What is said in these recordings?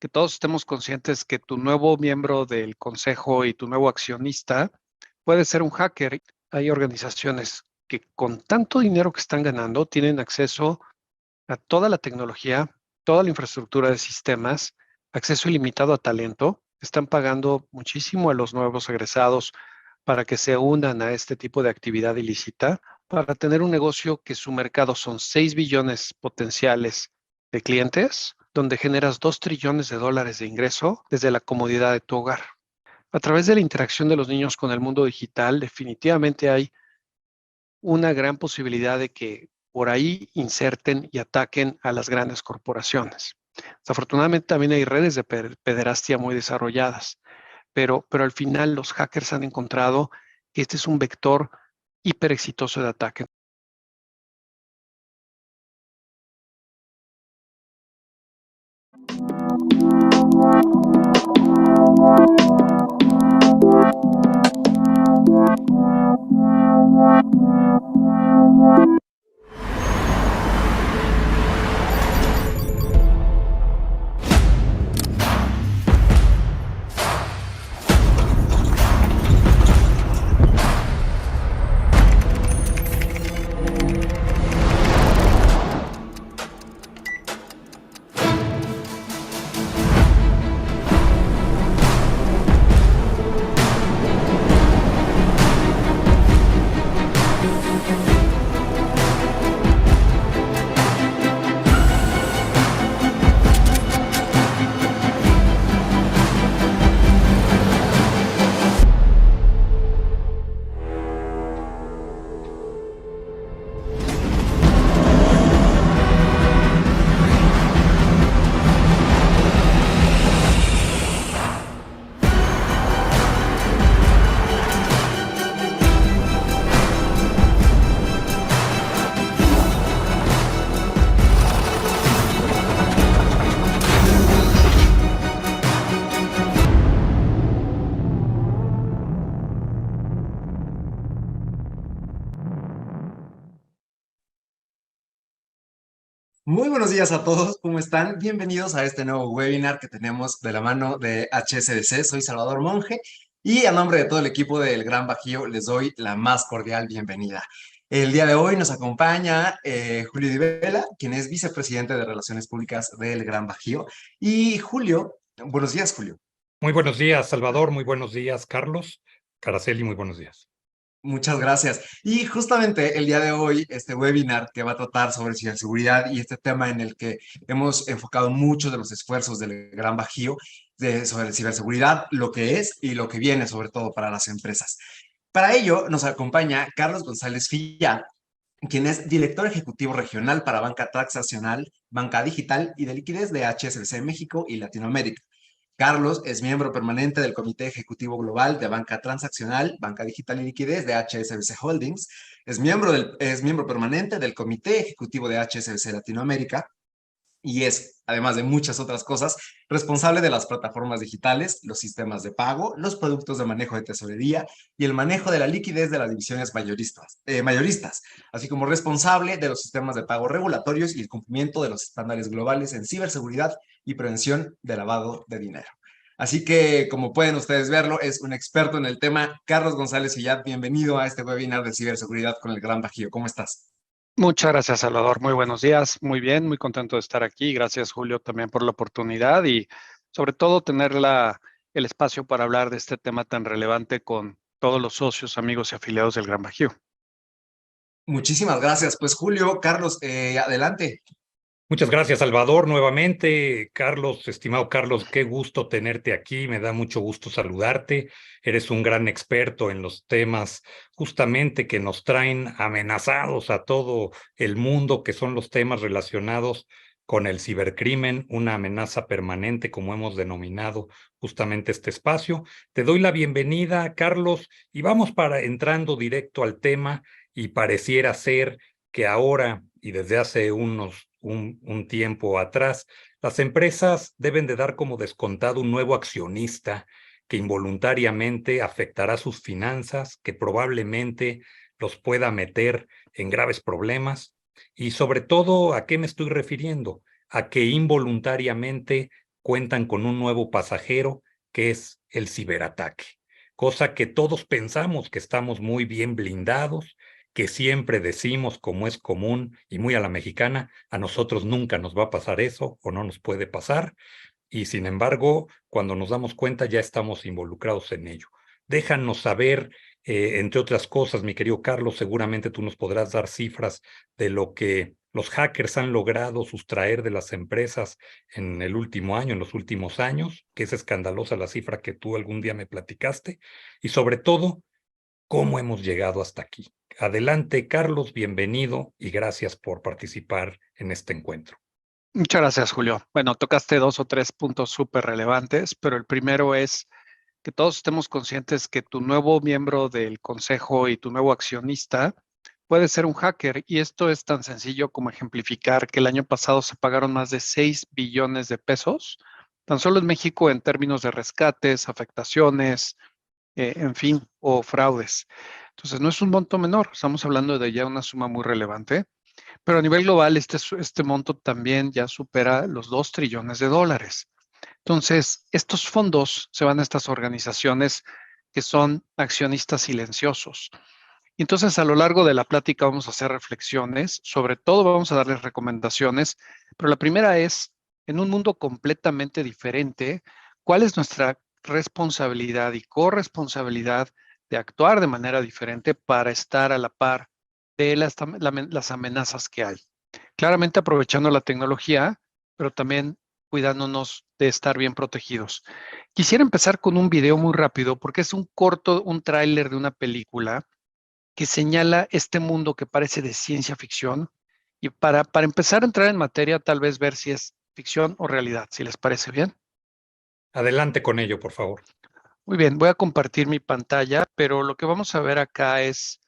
que todos estemos conscientes que tu nuevo miembro del consejo y tu nuevo accionista puede ser un hacker. Hay organizaciones que con tanto dinero que están ganando tienen acceso a toda la tecnología, toda la infraestructura de sistemas, acceso ilimitado a talento. Están pagando muchísimo a los nuevos egresados para que se unan a este tipo de actividad ilícita, para tener un negocio que su mercado son 6 billones potenciales de clientes, donde generas 2 trillones de dólares de ingreso desde la comodidad de tu hogar. A través de la interacción de los niños con el mundo digital, definitivamente hay una gran posibilidad de que por ahí inserten y ataquen a las grandes corporaciones. Desafortunadamente también hay redes de pederastia muy desarrolladas, pero al final los hackers han encontrado que este es un vector hiper exitoso de ataque. Muy buenos días a todos, ¿cómo están? Bienvenidos a este nuevo webinar que tenemos de la mano de HSBC. Soy Salvador Monge y a nombre de todo el equipo del Gran Bajío les doy la más cordial bienvenida. El día de hoy nos acompaña Julio Di Vela, quien es vicepresidente de Relaciones Públicas del Gran Bajío. Y Julio, buenos días, Julio. Muy buenos días, Salvador. Muy buenos días, Carlos. Caraceli, muy buenos días. Muchas gracias. Y justamente el día de hoy, este webinar que va a tratar sobre ciberseguridad y este tema en el que hemos enfocado muchos de los esfuerzos del Gran Bajío sobre ciberseguridad, lo que es y lo que viene, sobre todo para las empresas. Para ello nos acompaña Carlos González Filla, quien es director ejecutivo regional para banca transaccional, banca digital y de liquidez de HSBC México y Latinoamérica. Carlos es miembro permanente del Comité Ejecutivo Global de Banca Transaccional, Banca Digital y Liquidez de HSBC Holdings. Es miembro permanente del Comité Ejecutivo de HSBC Latinoamérica y es, además de muchas otras cosas, responsable de las plataformas digitales, los sistemas de pago, los productos de manejo de tesorería y el manejo de la liquidez de las divisiones mayoristas, así como responsable de los sistemas de pago regulatorios y el cumplimiento de los estándares globales en ciberseguridad y prevención de lavado de dinero. Así que, como pueden ustedes verlo, es un experto en el tema. Carlos González Illad, bienvenido a este webinar de ciberseguridad con el Gran Bajío. ¿Cómo estás? Muchas gracias, Salvador. Muy buenos días. Muy bien, muy contento de estar aquí. Gracias, Julio, también por la oportunidad y sobre todo tener el espacio para hablar de este tema tan relevante con todos los socios, amigos y afiliados del Gran Bajío. Muchísimas gracias. Pues Julio, Carlos, adelante. Muchas gracias, Salvador. Nuevamente, Carlos, estimado Carlos, qué gusto tenerte aquí. Me da mucho gusto saludarte. Eres un gran experto en los temas justamente que nos traen amenazados a todo el mundo, que son los temas relacionados con el cibercrimen, una amenaza permanente, como hemos denominado justamente este espacio. Te doy la bienvenida, Carlos, y vamos entrando directo al tema, y pareciera ser que ahora y desde hace un tiempo atrás, las empresas deben de dar como descontado un nuevo accionista que involuntariamente afectará sus finanzas, que probablemente los pueda meter en graves problemas. Y sobre todo, ¿a qué me estoy refiriendo? A que involuntariamente cuentan con un nuevo pasajero, que es el ciberataque. Cosa que todos pensamos que estamos muy bien blindados, que siempre decimos, como es común y muy a la mexicana, a nosotros nunca nos va a pasar eso o no nos puede pasar. Y sin embargo, cuando nos damos cuenta ya estamos involucrados en ello. Déjanos saber, entre otras cosas, mi querido Carlos, seguramente tú nos podrás dar cifras de lo que los hackers han logrado sustraer de las empresas en el último año, en los últimos años, que es escandalosa la cifra que tú algún día me platicaste, y sobre todo, cómo hemos llegado hasta aquí. Adelante, Carlos, bienvenido y gracias por participar en este encuentro. Muchas gracias, Julio. Bueno, tocaste 2 o 3 puntos súper relevantes, pero el primero es que todos estemos conscientes que tu nuevo miembro del consejo y tu nuevo accionista puede ser un hacker. Y esto es tan sencillo como ejemplificar que el año pasado se pagaron más de 6 billones de pesos, tan solo en México en términos de rescates, afectaciones, en fin, o fraudes. Entonces, no es un monto menor, estamos hablando de ya una suma muy relevante. Pero a nivel global, este monto también ya supera los 2 trillones de dólares. Entonces, estos fondos se van a estas organizaciones que son accionistas silenciosos. Y entonces, a lo largo de la plática vamos a hacer reflexiones, sobre todo vamos a darles recomendaciones, pero la primera es, en un mundo completamente diferente, ¿cuál es nuestra responsabilidad y corresponsabilidad de actuar de manera diferente para estar a la par de las amenazas que hay? Claramente aprovechando la tecnología, pero también cuidándonos de estar bien protegidos. Quisiera empezar con un video muy rápido porque es un tráiler de una película que señala este mundo que parece de ciencia ficción. Y para empezar a entrar en materia, tal vez ver si es ficción o realidad, si les parece bien. Adelante con ello, por favor. Muy bien, voy a compartir mi pantalla, pero lo que vamos a ver acá es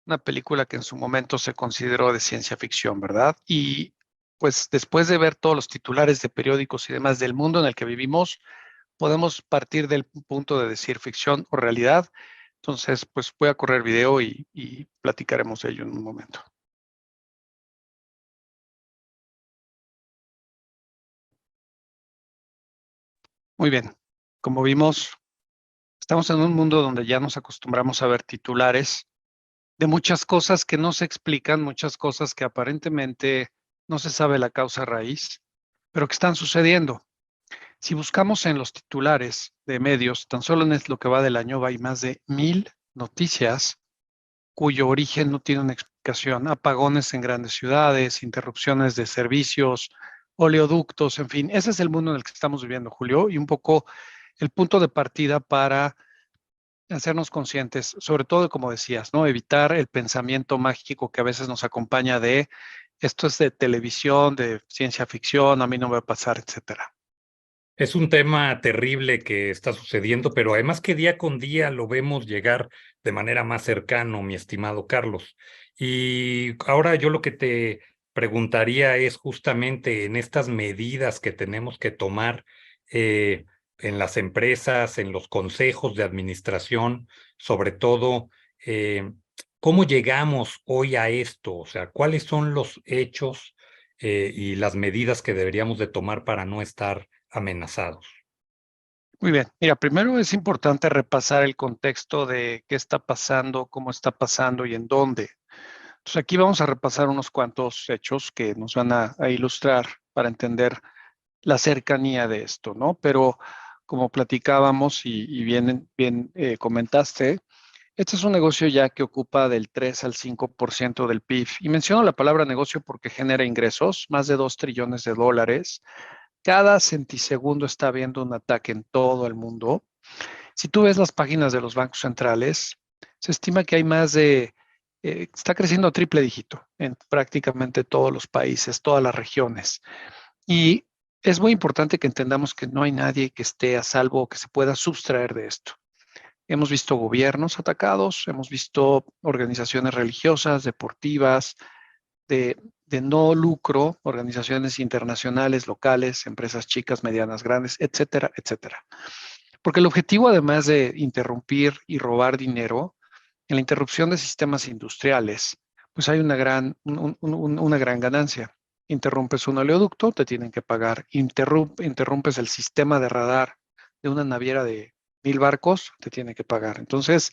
una película que en su momento se consideró de ciencia ficción, ¿verdad? Y pues después de ver todos los titulares de periódicos y demás del mundo en el que vivimos, podemos partir del punto de decir ficción o realidad. Entonces, pues voy a correr video y platicaremos de ello en un momento. Muy bien, como vimos, estamos en un mundo donde ya nos acostumbramos a ver titulares de muchas cosas que no se explican, muchas cosas que aparentemente no se sabe la causa raíz, pero que están sucediendo. Si buscamos en los titulares de medios, tan solo en lo que va del año hay más de 1000 noticias cuyo origen no tiene una explicación. Apagones en grandes ciudades, interrupciones de servicios, oleoductos, en fin, ese es el mundo en el que estamos viviendo, Julio, y un poco el punto de partida para hacernos conscientes, sobre todo, como decías, ¿no? Evitar el pensamiento mágico que a veces nos acompaña de esto es de televisión, de ciencia ficción, a mí no me va a pasar, etcétera. Es un tema terrible que está sucediendo, pero además que día con día lo vemos llegar de manera más cercano, mi estimado Carlos. Y ahora yo lo que te preguntaría es justamente en estas medidas que tenemos que tomar en las empresas, en los consejos de administración, sobre todo, ¿cómo llegamos hoy a esto? O sea, ¿cuáles son los hechos y las medidas que deberíamos de tomar para no estar amenazados? Muy bien, mira, primero es importante repasar el contexto de qué está pasando, cómo está pasando y en dónde. Entonces aquí vamos a repasar unos cuantos hechos que nos van a ilustrar para entender la cercanía de esto, ¿no? Pero como platicábamos y bien comentaste, este es un negocio ya que ocupa del 3 al 5% del PIB. Y menciono la palabra negocio porque genera ingresos, más de 2 trillones de dólares. Cada centisegundo está habiendo un ataque en todo el mundo. Si tú ves las páginas de los bancos centrales, se estima que hay está creciendo a triple dígito en prácticamente todos los países, todas las regiones. Y es muy importante que entendamos que no hay nadie que esté a salvo o que se pueda sustraer de esto. Hemos visto gobiernos atacados, hemos visto organizaciones religiosas, deportivas, de no lucro, organizaciones internacionales, locales, empresas chicas, medianas, grandes, etcétera, etcétera. Porque el objetivo, además de interrumpir y robar dinero, en la interrupción de sistemas industriales, pues hay una gran ganancia. interrumpes un oleoducto, te tienen que pagar. Interrumpes el sistema de radar de una naviera de 1000 barcos, te tienen que pagar. Entonces,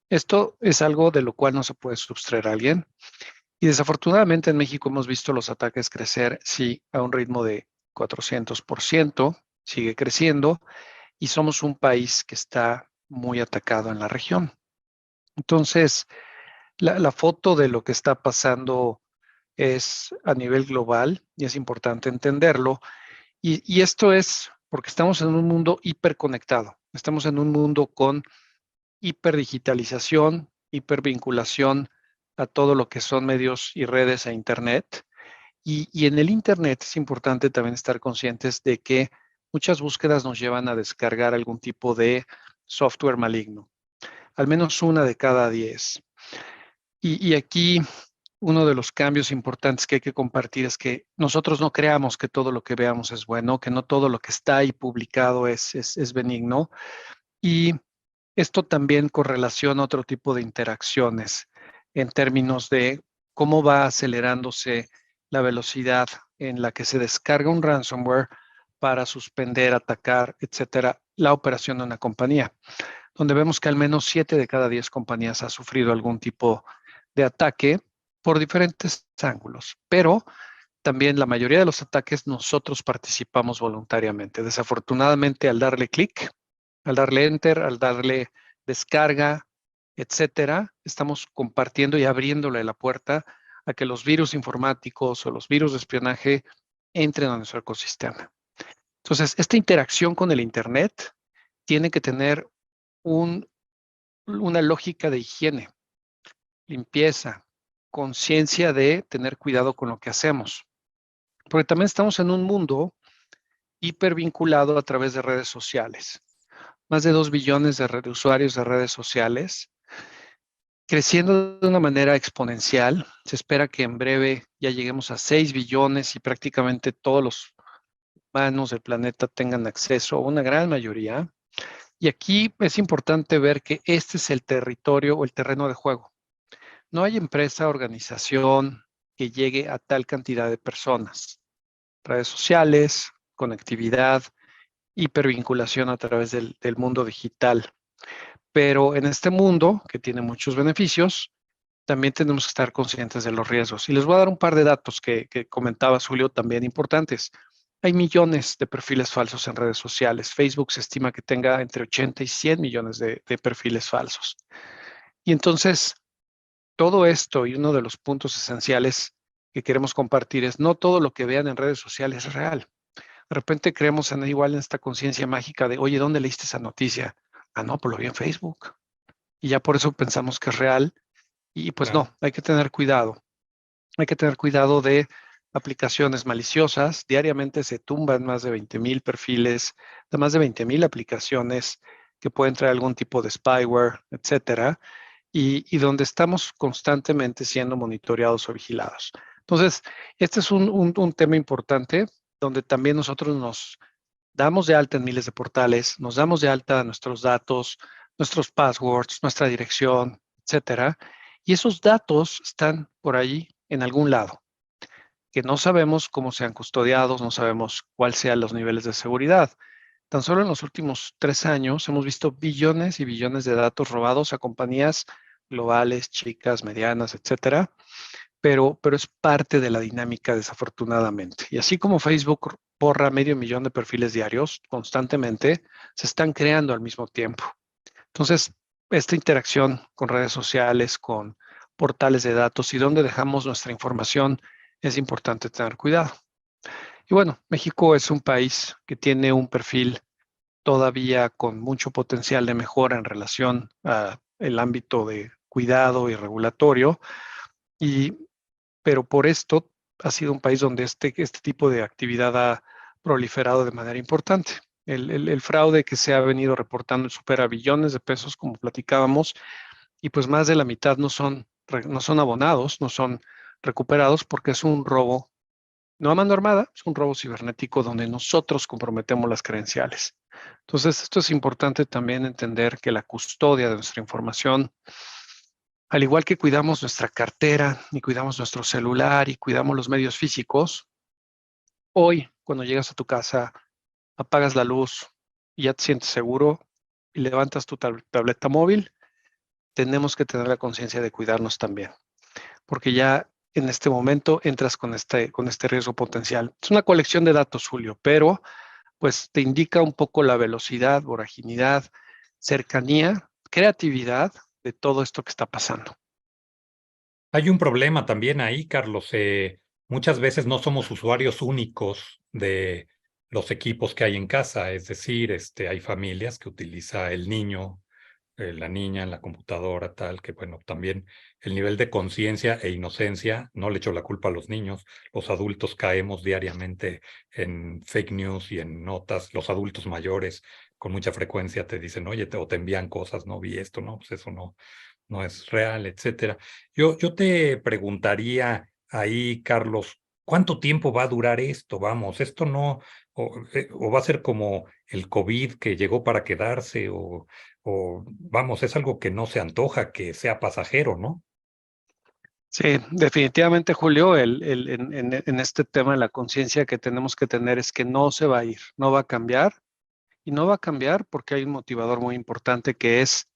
esto es algo de lo cual no se puede sustraer a alguien. Y desafortunadamente en México hemos visto los ataques crecer, sí, a un ritmo de 400%, sigue creciendo, y somos un país que está muy atacado en la región. Entonces, la foto de lo que está pasando es a nivel global y es importante entenderlo. Y esto es porque estamos en un mundo hiperconectado, estamos en un mundo con hiperdigitalización, hipervinculación a todo lo que son medios y redes e Internet. Y en el Internet es importante también estar conscientes de que muchas búsquedas nos llevan a descargar algún tipo de software maligno, al menos una de cada 10. Y aquí uno de los cambios importantes que hay que compartir es que nosotros no creamos que todo lo que veamos es bueno, que no todo lo que está ahí publicado es benigno. Y esto también correlaciona otro tipo de interacciones en términos de cómo va acelerándose la velocidad en la que se descarga un ransomware para suspender, atacar, etcétera, la operación de una compañía, donde vemos que al menos 7 de cada 10 compañías ha sufrido algún tipo de ataque por diferentes ángulos, pero también la mayoría de los ataques nosotros participamos voluntariamente. Desafortunadamente, al darle clic, al darle enter, al darle descarga, etcétera, estamos compartiendo y abriéndole la puerta a que los virus informáticos o los virus de espionaje entren a nuestro ecosistema. Entonces, esta interacción con el Internet tiene que tener una lógica de higiene, limpieza, conciencia de tener cuidado con lo que hacemos. Porque también estamos en un mundo hipervinculado a través de redes sociales. Más de 2 billones de usuarios de redes sociales, creciendo de una manera exponencial. Se espera que en breve ya lleguemos a 6 billones y prácticamente todos los humanos del planeta tengan acceso, una gran mayoría. Y aquí es importante ver que este es el territorio o el terreno de juego. No hay empresa, organización que llegue a tal cantidad de personas. Redes sociales, conectividad, hipervinculación a través del mundo digital. Pero en este mundo, que tiene muchos beneficios, también tenemos que estar conscientes de los riesgos. Y les voy a dar un par de datos que comentaba Julio, también importantes. Hay millones de perfiles falsos en redes sociales. Facebook se estima que tenga entre 80 y 100 millones de perfiles falsos. Y entonces, todo esto y uno de los puntos esenciales que queremos compartir es no todo lo que vean en redes sociales es real. De repente creemos en igual en esta conciencia mágica de, oye, ¿dónde leíste esa noticia? Ah, no, pues lo vi en Facebook. Y ya por eso pensamos que es real. Y pues Claro. no, hay que tener cuidado. Hay que tener cuidado de aplicaciones maliciosas. Diariamente se tumban más de 20,000 perfiles, de más de 20,000 aplicaciones que pueden traer algún tipo de spyware, etcétera, y donde estamos constantemente siendo monitoreados o vigilados. Entonces, este es un tema importante donde también nosotros nos damos de alta en miles de portales, nos damos de alta nuestros datos, nuestros passwords, nuestra dirección, etcétera. Y esos datos están por ahí en algún lado, que no sabemos cómo sean custodiados, no sabemos cuáles sean los niveles de seguridad. Tan solo en los últimos 3 años hemos visto billones y billones de datos robados a compañías globales, chicas, medianas, etcétera, pero es parte de la dinámica desafortunadamente. Y así como Facebook borra 500,000 de perfiles diarios constantemente, se están creando al mismo tiempo. Entonces, esta interacción con redes sociales, con portales de datos y dónde dejamos nuestra información, es importante tener cuidado. Y bueno, México es un país que tiene un perfil todavía con mucho potencial de mejora en relación al ámbito de cuidado y regulatorio, y pero por esto ha sido un país donde este tipo de actividad ha proliferado de manera importante. El fraude que se ha venido reportando supera billones de pesos, como platicábamos, y pues más de la mitad no son abonados, no son recuperados porque es un robo, no a mano armada, es un robo cibernético donde nosotros comprometemos las credenciales. Entonces, esto es importante también entender que la custodia de nuestra información Al igual que cuidamos nuestra cartera y cuidamos nuestro celular y cuidamos los medios físicos, hoy cuando llegas a tu casa, apagas la luz y ya te sientes seguro y levantas tu tableta móvil, tenemos que tener la conciencia de cuidarnos también, porque ya en este momento entras con este riesgo potencial. Es una colección de datos, Julio, pero pues te indica un poco la velocidad, voraginidad, cercanía, creatividad de todo esto que está pasando. Hay un problema también ahí, Carlos. Muchas veces no somos usuarios únicos de los equipos que hay en casa. Es decir, hay familias que utiliza el niño, la niña en la computadora, tal, que bueno, también el nivel de conciencia e inocencia, no le echo la culpa a los niños, los adultos caemos diariamente en fake news y en notas, los adultos mayores con mucha frecuencia te dicen, oye, o te envían cosas, no vi esto, no, pues eso no es real, etcétera. Yo te preguntaría ahí, Carlos, ¿cuánto tiempo va a durar esto? Vamos, esto no, o va a ser como el COVID que llegó para quedarse, o vamos, es algo que no se antoja que sea pasajero, ¿no? Sí, definitivamente, Julio, en este tema de la conciencia que tenemos que tener es que no se va a ir, no va a cambiar, y no va a cambiar porque hay un motivador muy importante que es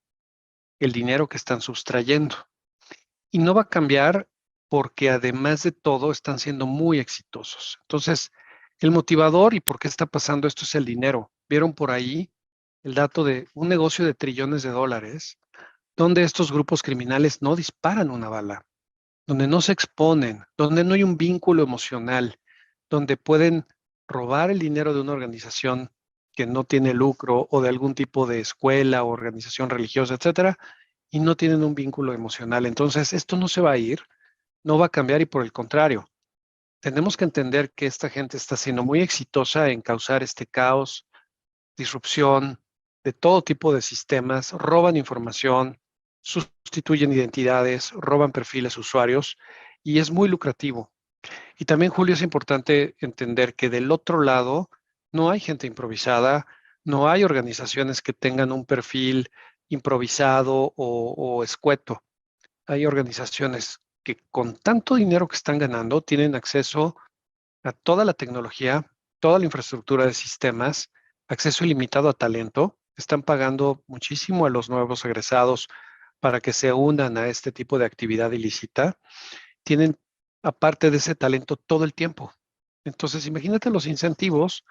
el dinero que están sustrayendo. Y no va a cambiar porque además de todo están siendo muy exitosos. Entonces, el motivador y por qué está pasando esto es el dinero. Vieron por ahí el dato de un negocio de trillones de dólares, donde estos grupos criminales no disparan una bala, donde no se exponen, donde no hay un vínculo emocional, donde pueden robar el dinero de una organización que no tiene lucro o de algún tipo de escuela o organización religiosa, etcétera, y no tienen un vínculo emocional. Entonces, esto no se va a ir, no va a cambiar y por el contrario, tenemos que entender que esta gente está siendo muy exitosa en causar este caos, disrupción de todo tipo de sistemas, roban información, sustituyen identidades, roban perfiles usuarios y es muy lucrativo. Y también, Julio, es importante entender que del otro lado no hay gente improvisada, no hay organizaciones que tengan un perfil improvisado o escueto. Hay organizaciones que con tanto dinero que están ganando tienen acceso a toda la tecnología, toda la infraestructura de sistemas, acceso ilimitado a talento, están pagando muchísimo a los nuevos egresados para que se unan a este tipo de actividad ilícita, tienen aparte de ese talento todo el tiempo. Entonces, imagínate los incentivos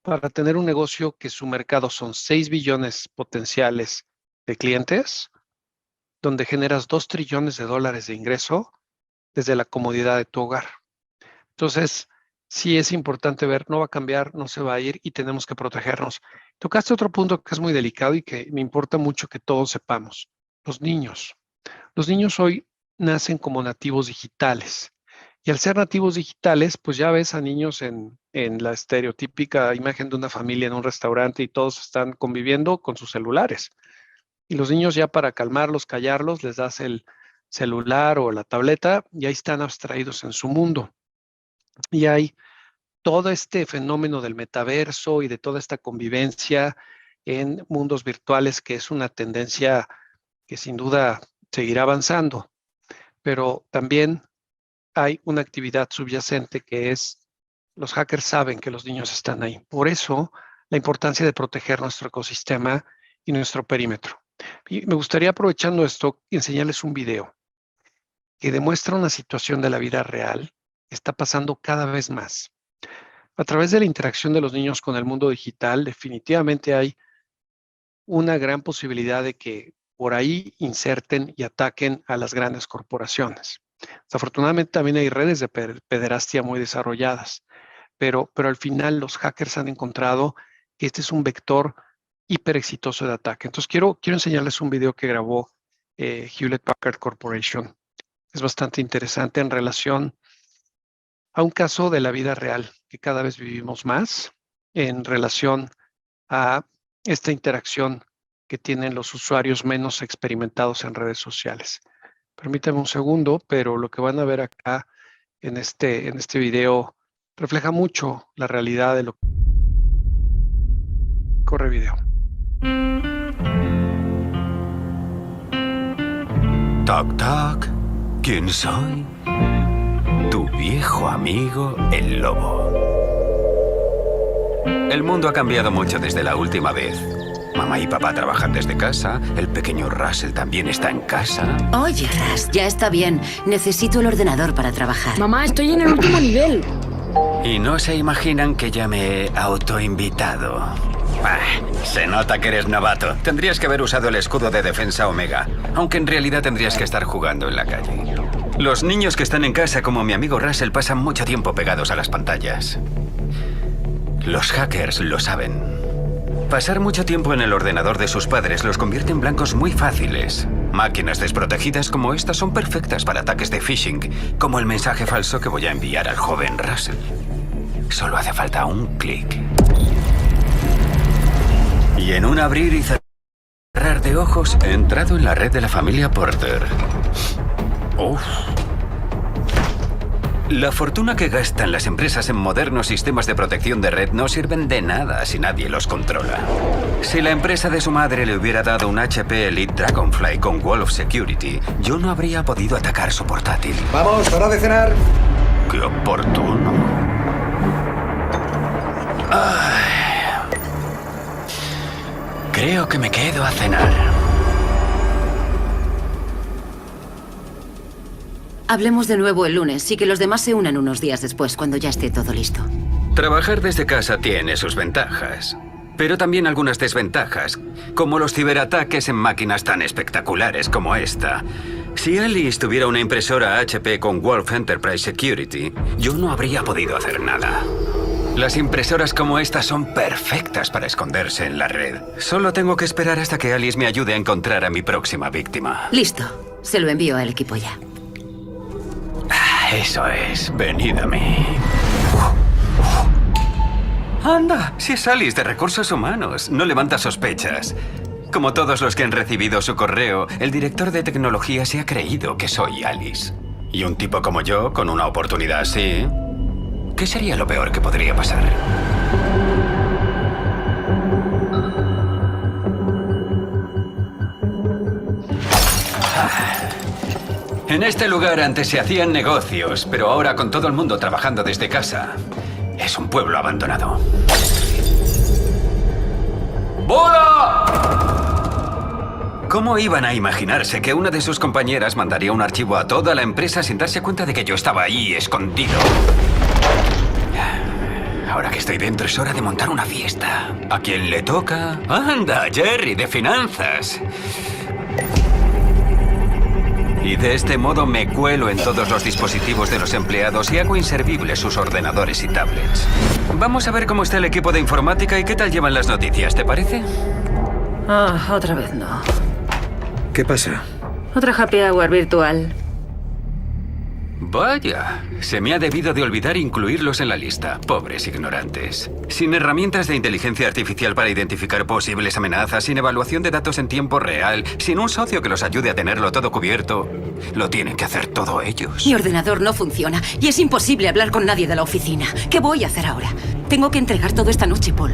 para tener un negocio que su mercado son 6 billones potenciales de clientes, donde generas 2 trillones de dólares de ingreso desde la comodidad de tu hogar. Entonces, sí es importante ver, no va a cambiar, no se va a ir y tenemos que protegernos. Tocaste otro punto que es muy delicado y que me importa mucho que todos sepamos. Los niños. Los niños hoy nacen como nativos digitales. Y al ser nativos digitales, pues ya ves a niños en la estereotípica imagen de una familia en un restaurante y todos están conviviendo con sus celulares. Y los niños ya para calmarlos, callarlos, les das el celular o la tableta y ahí están abstraídos en su mundo. Y hay todo este fenómeno del metaverso y de toda esta convivencia en mundos virtuales que es una tendencia que sin duda seguirá avanzando, pero también hay una actividad subyacente que es los hackers saben que los niños están ahí. Por eso la importancia de proteger nuestro ecosistema y nuestro perímetro. Y me gustaría, aprovechando esto, enseñarles un video que demuestra una situación de la vida real que está pasando cada vez más. A través de la interacción de los niños con el mundo digital, definitivamente hay una gran posibilidad de que por ahí inserten y ataquen a las grandes corporaciones. Desafortunadamente también hay redes de pederastia muy desarrolladas, pero al final los hackers han encontrado que este es un vector hiper exitoso de ataque. Entonces quiero enseñarles un video que grabó Hewlett Packard Corporation. Es bastante interesante en relación a un caso de la vida real que cada vez vivimos más en relación a esta interacción que tienen los usuarios menos experimentados en redes sociales. Permítanme un segundo, pero lo que van a ver acá en este video refleja mucho la realidad de lo que corre video. Toc, toc. ¿Quién soy? Tu viejo amigo, el lobo. El mundo ha cambiado mucho desde la última vez. Mamá y papá trabajan desde casa. El pequeño Russell también está en casa. Oye, Ras, ya está bien. Necesito el ordenador para trabajar. Mamá, estoy en el último nivel. Y no se imaginan que ya me he autoinvitado. Se nota que eres novato. Tendrías que haber usado el escudo de defensa Omega, aunque en realidad tendrías que estar jugando en la calle. Los niños que están en casa, como mi amigo Russell, pasan mucho tiempo pegados a las pantallas. Los hackers lo saben. Pasar mucho tiempo en el ordenador de sus padres los convierte en blancos muy fáciles. Máquinas desprotegidas como estas son perfectas para ataques de phishing, como el mensaje falso que voy a enviar al joven Russell. Solo hace falta un clic. Y en un abrir y cerrar de ojos, he entrado en la red de la familia Porter. Uf. La fortuna que gastan las empresas en modernos sistemas de protección de red no sirven de nada si nadie los controla. Si la empresa de su madre le hubiera dado un HP Elite Dragonfly con Wall of Security, yo no habría podido atacar su portátil. ¡Vamos, hora de cenar! ¡Qué oportuno! Ay. Creo que me quedo a cenar. Hablemos de nuevo el lunes y que los demás se unan unos días después, cuando ya esté todo listo. Trabajar desde casa tiene sus ventajas, pero también algunas desventajas, como los ciberataques en máquinas tan espectaculares como esta. Si Alice tuviera una impresora HP con Wolf Enterprise Security, yo no habría podido hacer nada. Las impresoras como esta son perfectas para esconderse en la red. Solo tengo que esperar hasta que Alice me ayude a encontrar a mi próxima víctima. Listo. Se lo envío al equipo ya. Eso es, venid a mí. Anda, si es Alice de Recursos Humanos, no levanta sospechas. Como todos los que han recibido su correo, el director de tecnología se ha creído que soy Alice. Y un tipo como yo, con una oportunidad así, ¿qué sería lo peor que podría pasar? En este lugar antes se hacían negocios, pero ahora con todo el mundo trabajando desde casa, es un pueblo abandonado. ¡Bola! ¿Cómo iban a imaginarse que una de sus compañeras mandaría un archivo a toda la empresa sin darse cuenta de que yo estaba ahí escondido? Ahora que estoy dentro es hora de montar una fiesta. ¿A quién le toca? ¡Anda, Jerry, de finanzas! Y de este modo me cuelo en todos los dispositivos de los empleados y hago inservibles sus ordenadores y tablets. Vamos a ver cómo está el equipo de informática y qué tal llevan las noticias, ¿te parece? Otra vez no. ¿Qué pasa? Otra happy hour virtual. Vaya, se me ha debido de olvidar incluirlos en la lista. Pobres ignorantes. Sin herramientas de inteligencia artificial para identificar posibles amenazas, sin evaluación de datos en tiempo real, sin un socio que los ayude a tenerlo todo cubierto, lo tienen que hacer todo ellos. Mi ordenador no funciona y es imposible hablar con nadie de la oficina. ¿Qué voy a hacer ahora? Tengo que entregar todo esta noche, Paul.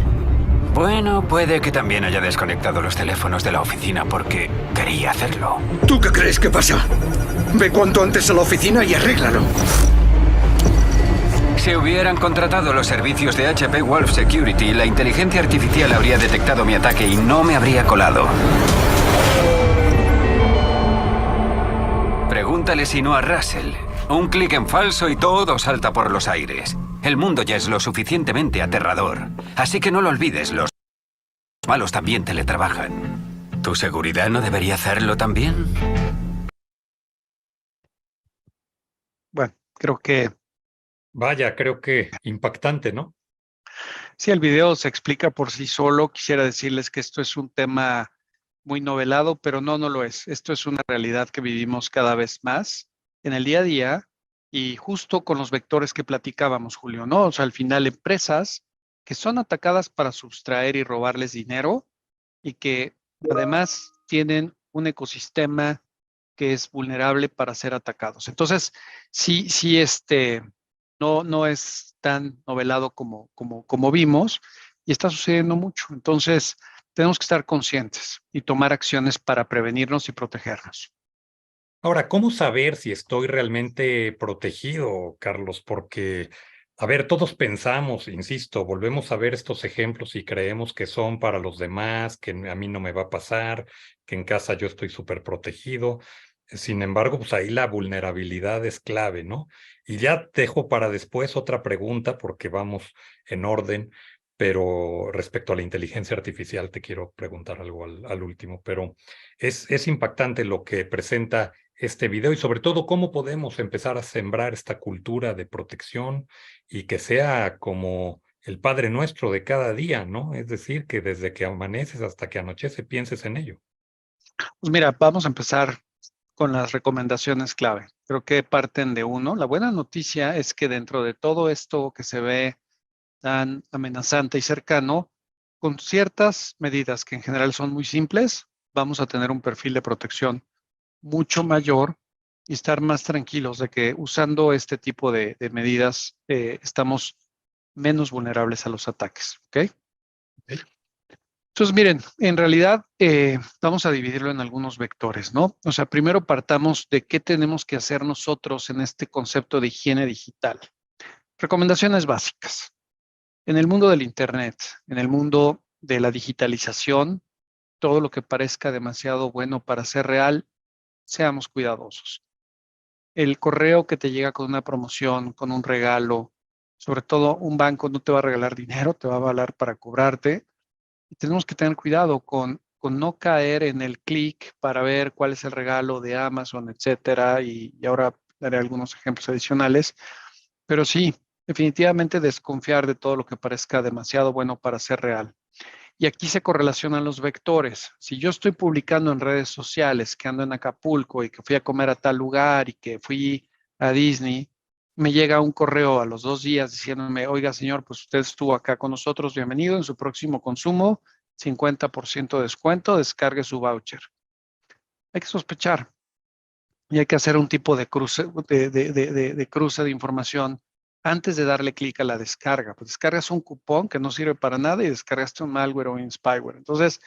Bueno, puede que también haya desconectado los teléfonos de la oficina porque quería hacerlo. ¿Tú qué crees que pasa? Ve cuanto antes a la oficina y arréglalo. Si hubieran contratado los servicios de HP Wolf Security, la inteligencia artificial habría detectado mi ataque y no me habría colado. Pregúntale si no a Russell. Un clic en falso y todo salta por los aires. El mundo ya es lo suficientemente aterrador. Así que no lo olvides, los malos también teletrabajan. ¿Tu seguridad no debería hacerlo también? Bueno, creo que Vaya, creo que impactante, ¿no? sí, el video se explica por sí solo. Quisiera decirles que esto es un tema muy novelado, pero no lo es. Esto es una realidad que vivimos cada vez más en el día a día y justo con los vectores que platicábamos, Julio, ¿no? O sea, al final empresas que son atacadas para sustraer y robarles dinero y que además tienen un ecosistema que es vulnerable para ser atacados. Entonces, sí, no es tan novelado como vimos y está sucediendo mucho. Entonces, tenemos que estar conscientes y tomar acciones para prevenirnos y protegernos. Ahora, ¿cómo saber si estoy realmente protegido, Carlos? Porque, a ver, todos pensamos, insisto, volvemos a ver estos ejemplos y creemos que son para los demás, que a mí no me va a pasar, que en casa yo estoy súper protegido. Sin embargo, pues ahí la vulnerabilidad es clave, ¿no? Y ya dejo para después otra pregunta porque vamos en orden, pero respecto a la inteligencia artificial te quiero preguntar algo al último, pero es impactante lo que presenta este video y sobre todo cómo podemos empezar a sembrar esta cultura de protección y que sea como el Padre Nuestro de cada día, ¿no? Es decir, que desde que amaneces hasta que anochece pienses en ello. Pues mira, vamos a empezar con las recomendaciones clave. Creo que parten de uno. La buena noticia es que dentro de todo esto que se ve tan amenazante y cercano, con ciertas medidas que en general son muy simples, vamos a tener un perfil de protección mucho mayor y estar más tranquilos de que usando este tipo de medidas estamos menos vulnerables a los ataques. ¿Ok? Ok. Entonces, miren, en realidad vamos a dividirlo en algunos vectores, ¿no? O sea, primero partamos de qué tenemos que hacer nosotros en este concepto de higiene digital. Recomendaciones básicas. En el mundo del Internet, en el mundo de la digitalización, todo lo que parezca demasiado bueno para ser real, seamos cuidadosos. El correo que te llega con una promoción, con un regalo, sobre todo un banco no te va a regalar dinero, te va a avalar para cobrarte. Y tenemos que tener cuidado con no caer en el clic para ver cuál es el regalo de Amazon, etcétera. Y ahora daré algunos ejemplos adicionales. Pero sí, definitivamente desconfiar de todo lo que parezca demasiado bueno para ser real. Y aquí se correlacionan los vectores. Si yo estoy publicando en redes sociales que ando en Acapulco y que fui a comer a tal lugar y que fui a Disney, me llega un correo a los 2 días diciéndome, oiga, señor, pues usted estuvo acá con nosotros, bienvenido en su próximo consumo, 50% de descuento, descargue su voucher. Hay que sospechar y hay que hacer un tipo de cruce de cruce de información antes de darle clic a la descarga. Pues descargas un cupón que no sirve para nada y descargaste un malware o un spyware. Entonces,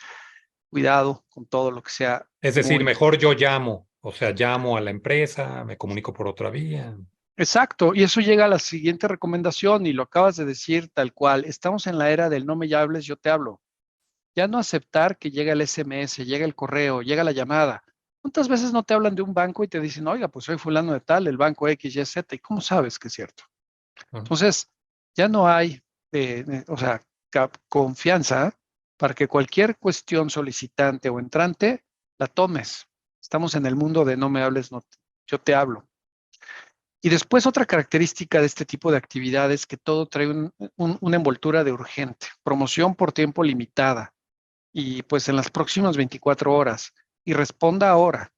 cuidado con todo lo que sea Es decir, muy... mejor yo llamo, o sea, llamo a la empresa, me comunico por otra vía. Exacto, y eso llega a la siguiente recomendación y lo acabas de decir tal cual. Estamos en la era del no me hables, yo te hablo. Ya no aceptar que llega el SMS, llega el correo, llega la llamada. ¿Cuántas veces no te hablan de un banco y te dicen, oiga, pues soy fulano de tal, el banco X, Y, Z? ¿Y cómo sabes que es cierto? Ah, Entonces, ya no hay, o sea, confianza para que cualquier cuestión solicitante o entrante la tomes. Estamos en el mundo de no me hables, no, yo te hablo. Y después otra característica de este tipo de actividades es que todo trae una envoltura de urgente, promoción por tiempo limitada y pues en las próximas 24 horas y responda ahora.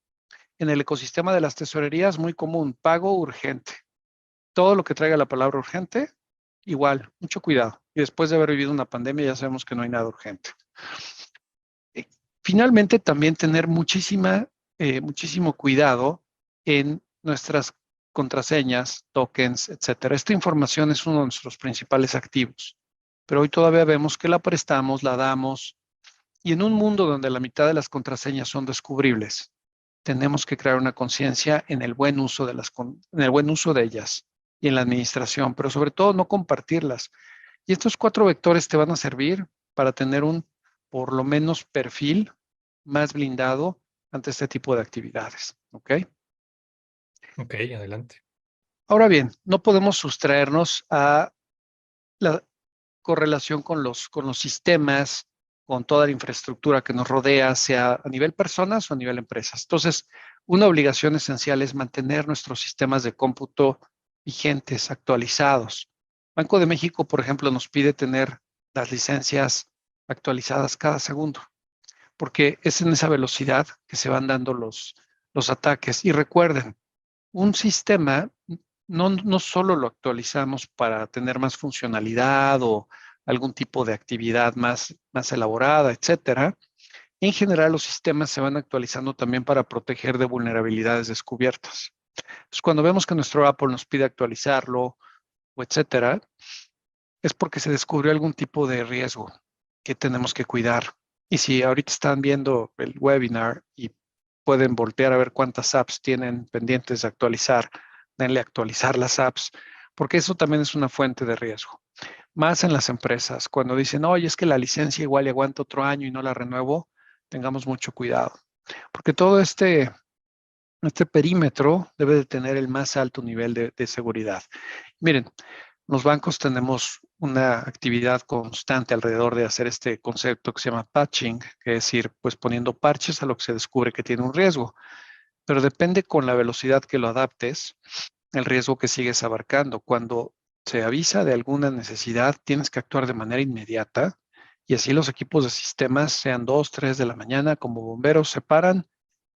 En el ecosistema de las tesorerías muy común, pago urgente. Todo lo que traiga la palabra urgente, igual, mucho cuidado. Y después de haber vivido una pandemia ya sabemos que no hay nada urgente. Finalmente, también tener muchísimo cuidado en nuestras contraseñas, tokens, etcétera. Esta información es uno de nuestros principales activos, pero hoy todavía vemos que la prestamos, la damos, y en un mundo donde la mitad de las contraseñas son descubribles, tenemos que crear una conciencia en el buen uso en el buen uso de ellas y en la administración, pero sobre todo no compartirlas. Y estos 4 vectores te van a servir para tener un, por lo menos, perfil más blindado ante este tipo de actividades. ¿Ok? ok, adelante. Ahora bien, no podemos sustraernos a la correlación con los sistemas, con toda la infraestructura que nos rodea, sea a nivel personas o a nivel empresas. Entonces, una obligación esencial es mantener nuestros sistemas de cómputo vigentes, actualizados. Banco de México, por ejemplo, nos pide tener las licencias actualizadas cada segundo, porque es en esa velocidad que se van dando los ataques. Y recuerden, un sistema no solo lo actualizamos para tener más funcionalidad o algún tipo de actividad más elaborada, etcétera. En general, los sistemas se van actualizando también para proteger de vulnerabilidades descubiertas. Entonces, cuando vemos que nuestro Apple nos pide actualizarlo o etcétera, es porque se descubrió algún tipo de riesgo que tenemos que cuidar. Y si ahorita están viendo el webinar y pueden voltear a ver cuántas apps tienen pendientes de actualizar, denle a actualizar las apps, porque eso también es una fuente de riesgo. Más en las empresas, cuando dicen, oye, es que la licencia igual y aguanta otro año y no la renuevo, tengamos mucho cuidado, porque todo este perímetro debe de tener el más alto nivel de seguridad. Miren, los bancos tenemos una actividad constante alrededor de hacer este concepto que se llama patching, que es ir pues poniendo parches a lo que se descubre que tiene un riesgo, pero depende con la velocidad que lo adaptes, el riesgo que sigues abarcando. Cuando se avisa de alguna necesidad, tienes que actuar de manera inmediata y así los equipos de sistemas, sean 2, 3 de la mañana, como bomberos, se paran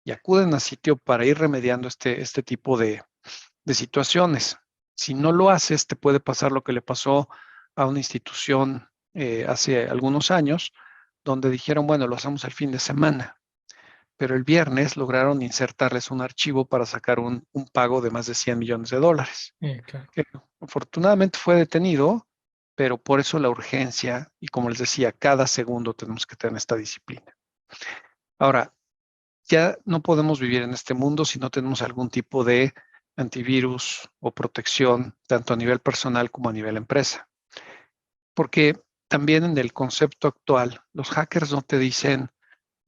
y acuden a sitio para ir remediando este tipo de situaciones. Si no lo haces, te puede pasar lo que le pasó a una institución hace algunos años, donde dijeron, bueno, lo hacemos el fin de semana, pero el viernes lograron insertarles un archivo para sacar un pago de más de $100 millones, Claro. que afortunadamente fue detenido, pero por eso la urgencia, y como les decía, cada segundo tenemos que tener esta disciplina. Ahora, ya no podemos vivir en este mundo si no tenemos algún tipo de antivirus o protección, tanto a nivel personal como a nivel empresa. Porque también en el concepto actual, los hackers no te dicen,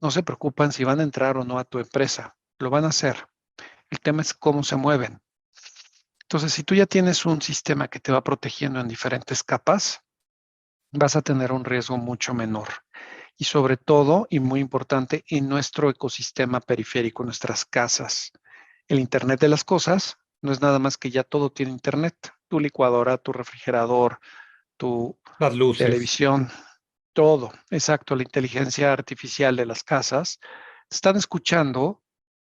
no se preocupan si van a entrar o no a tu empresa, lo van a hacer. El tema es cómo se mueven. Entonces, si tú ya tienes un sistema que te va protegiendo en diferentes capas, vas a tener un riesgo mucho menor. Y sobre todo, y muy importante, en nuestro ecosistema periférico, nuestras casas. El Internet de las cosas no es nada más que ya todo tiene Internet. Tu licuadora, tu refrigerador, tu Las luces. televisión, todo. Exacto, la inteligencia artificial de las casas. Están escuchando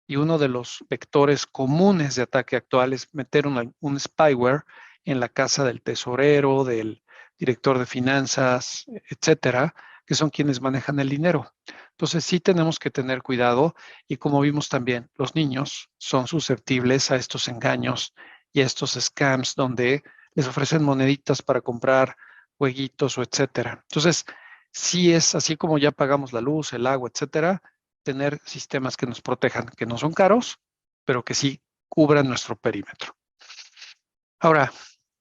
y uno de los vectores comunes de ataque actual es meter un spyware en la casa del tesorero, del director de finanzas, etcétera, que son quienes manejan el dinero. Entonces sí tenemos que tener cuidado y como vimos también, los niños son susceptibles a estos engaños y a estos scams donde les ofrecen moneditas para comprar jueguitos o etcétera. Entonces, sí es así como ya pagamos la luz, el agua, etcétera, tener sistemas que nos protejan, que no son caros, pero que sí cubran nuestro perímetro. Ahora,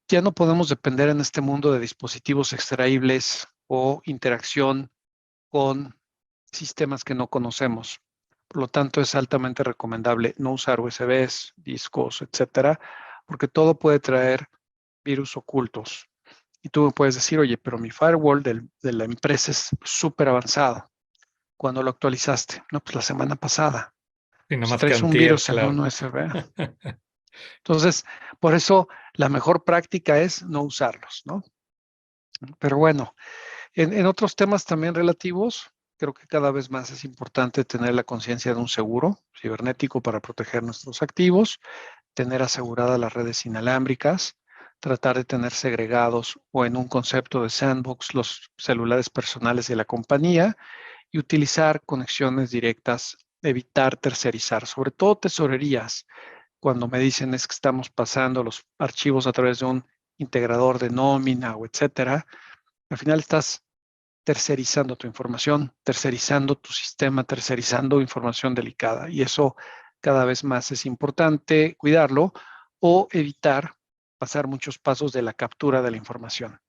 ya no podemos depender en este mundo de dispositivos extraíbles o interacción con sistemas que no conocemos. Por lo tanto, es altamente recomendable no usar USBs, discos, etcétera, porque todo puede traer virus ocultos. Y tú me puedes decir, oye, pero mi firewall de la empresa es súper avanzado. ¿Cuándo lo actualizaste? No, pues la semana pasada. Y nada Pues más que traes un antier, virus en un claro. USB. Entonces, por eso la mejor práctica es no usarlos, ¿no? Pero bueno, en otros temas también relativos, creo que cada vez más es importante tener la conciencia de un seguro cibernético para proteger nuestros activos, tener aseguradas las redes inalámbricas, tratar de tener segregados o en un concepto de sandbox los celulares personales de la compañía y utilizar conexiones directas, evitar tercerizar, sobre todo tesorerías. Cuando me dicen es que estamos pasando los archivos a través de un integrador de nómina o etcétera, al final estás tercerizando tu información, tercerizando tu sistema, tercerizando información delicada. Y eso cada vez más es importante cuidarlo o evitar pasar muchos pasos de la captura de la información.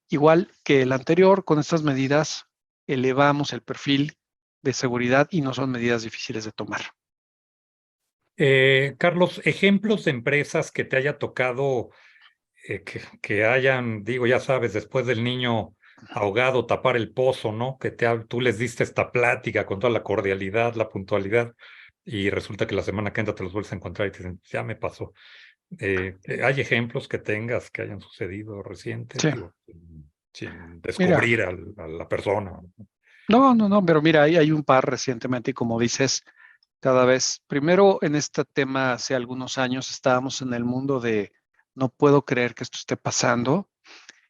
Igual que el anterior, con estas medidas elevamos el perfil de seguridad y no son medidas difíciles de tomar. Carlos, ejemplos de empresas que te haya tocado, que hayan, digo, ya sabes, después del niño ahogado, tapar el pozo, ¿no? Que tú les diste esta plática con toda la cordialidad, la puntualidad, y resulta que la semana que entra te los vuelves a encontrar y te dicen, ya me pasó. ¿Hay ejemplos que tengas que hayan sucedido recientes? Sí. Digo, sin Mira, descubrir a la persona. no, pero mira, hay un par recientemente y como dices, cada vez, primero en este tema hace algunos años estábamos en el mundo de no puedo creer que esto esté pasando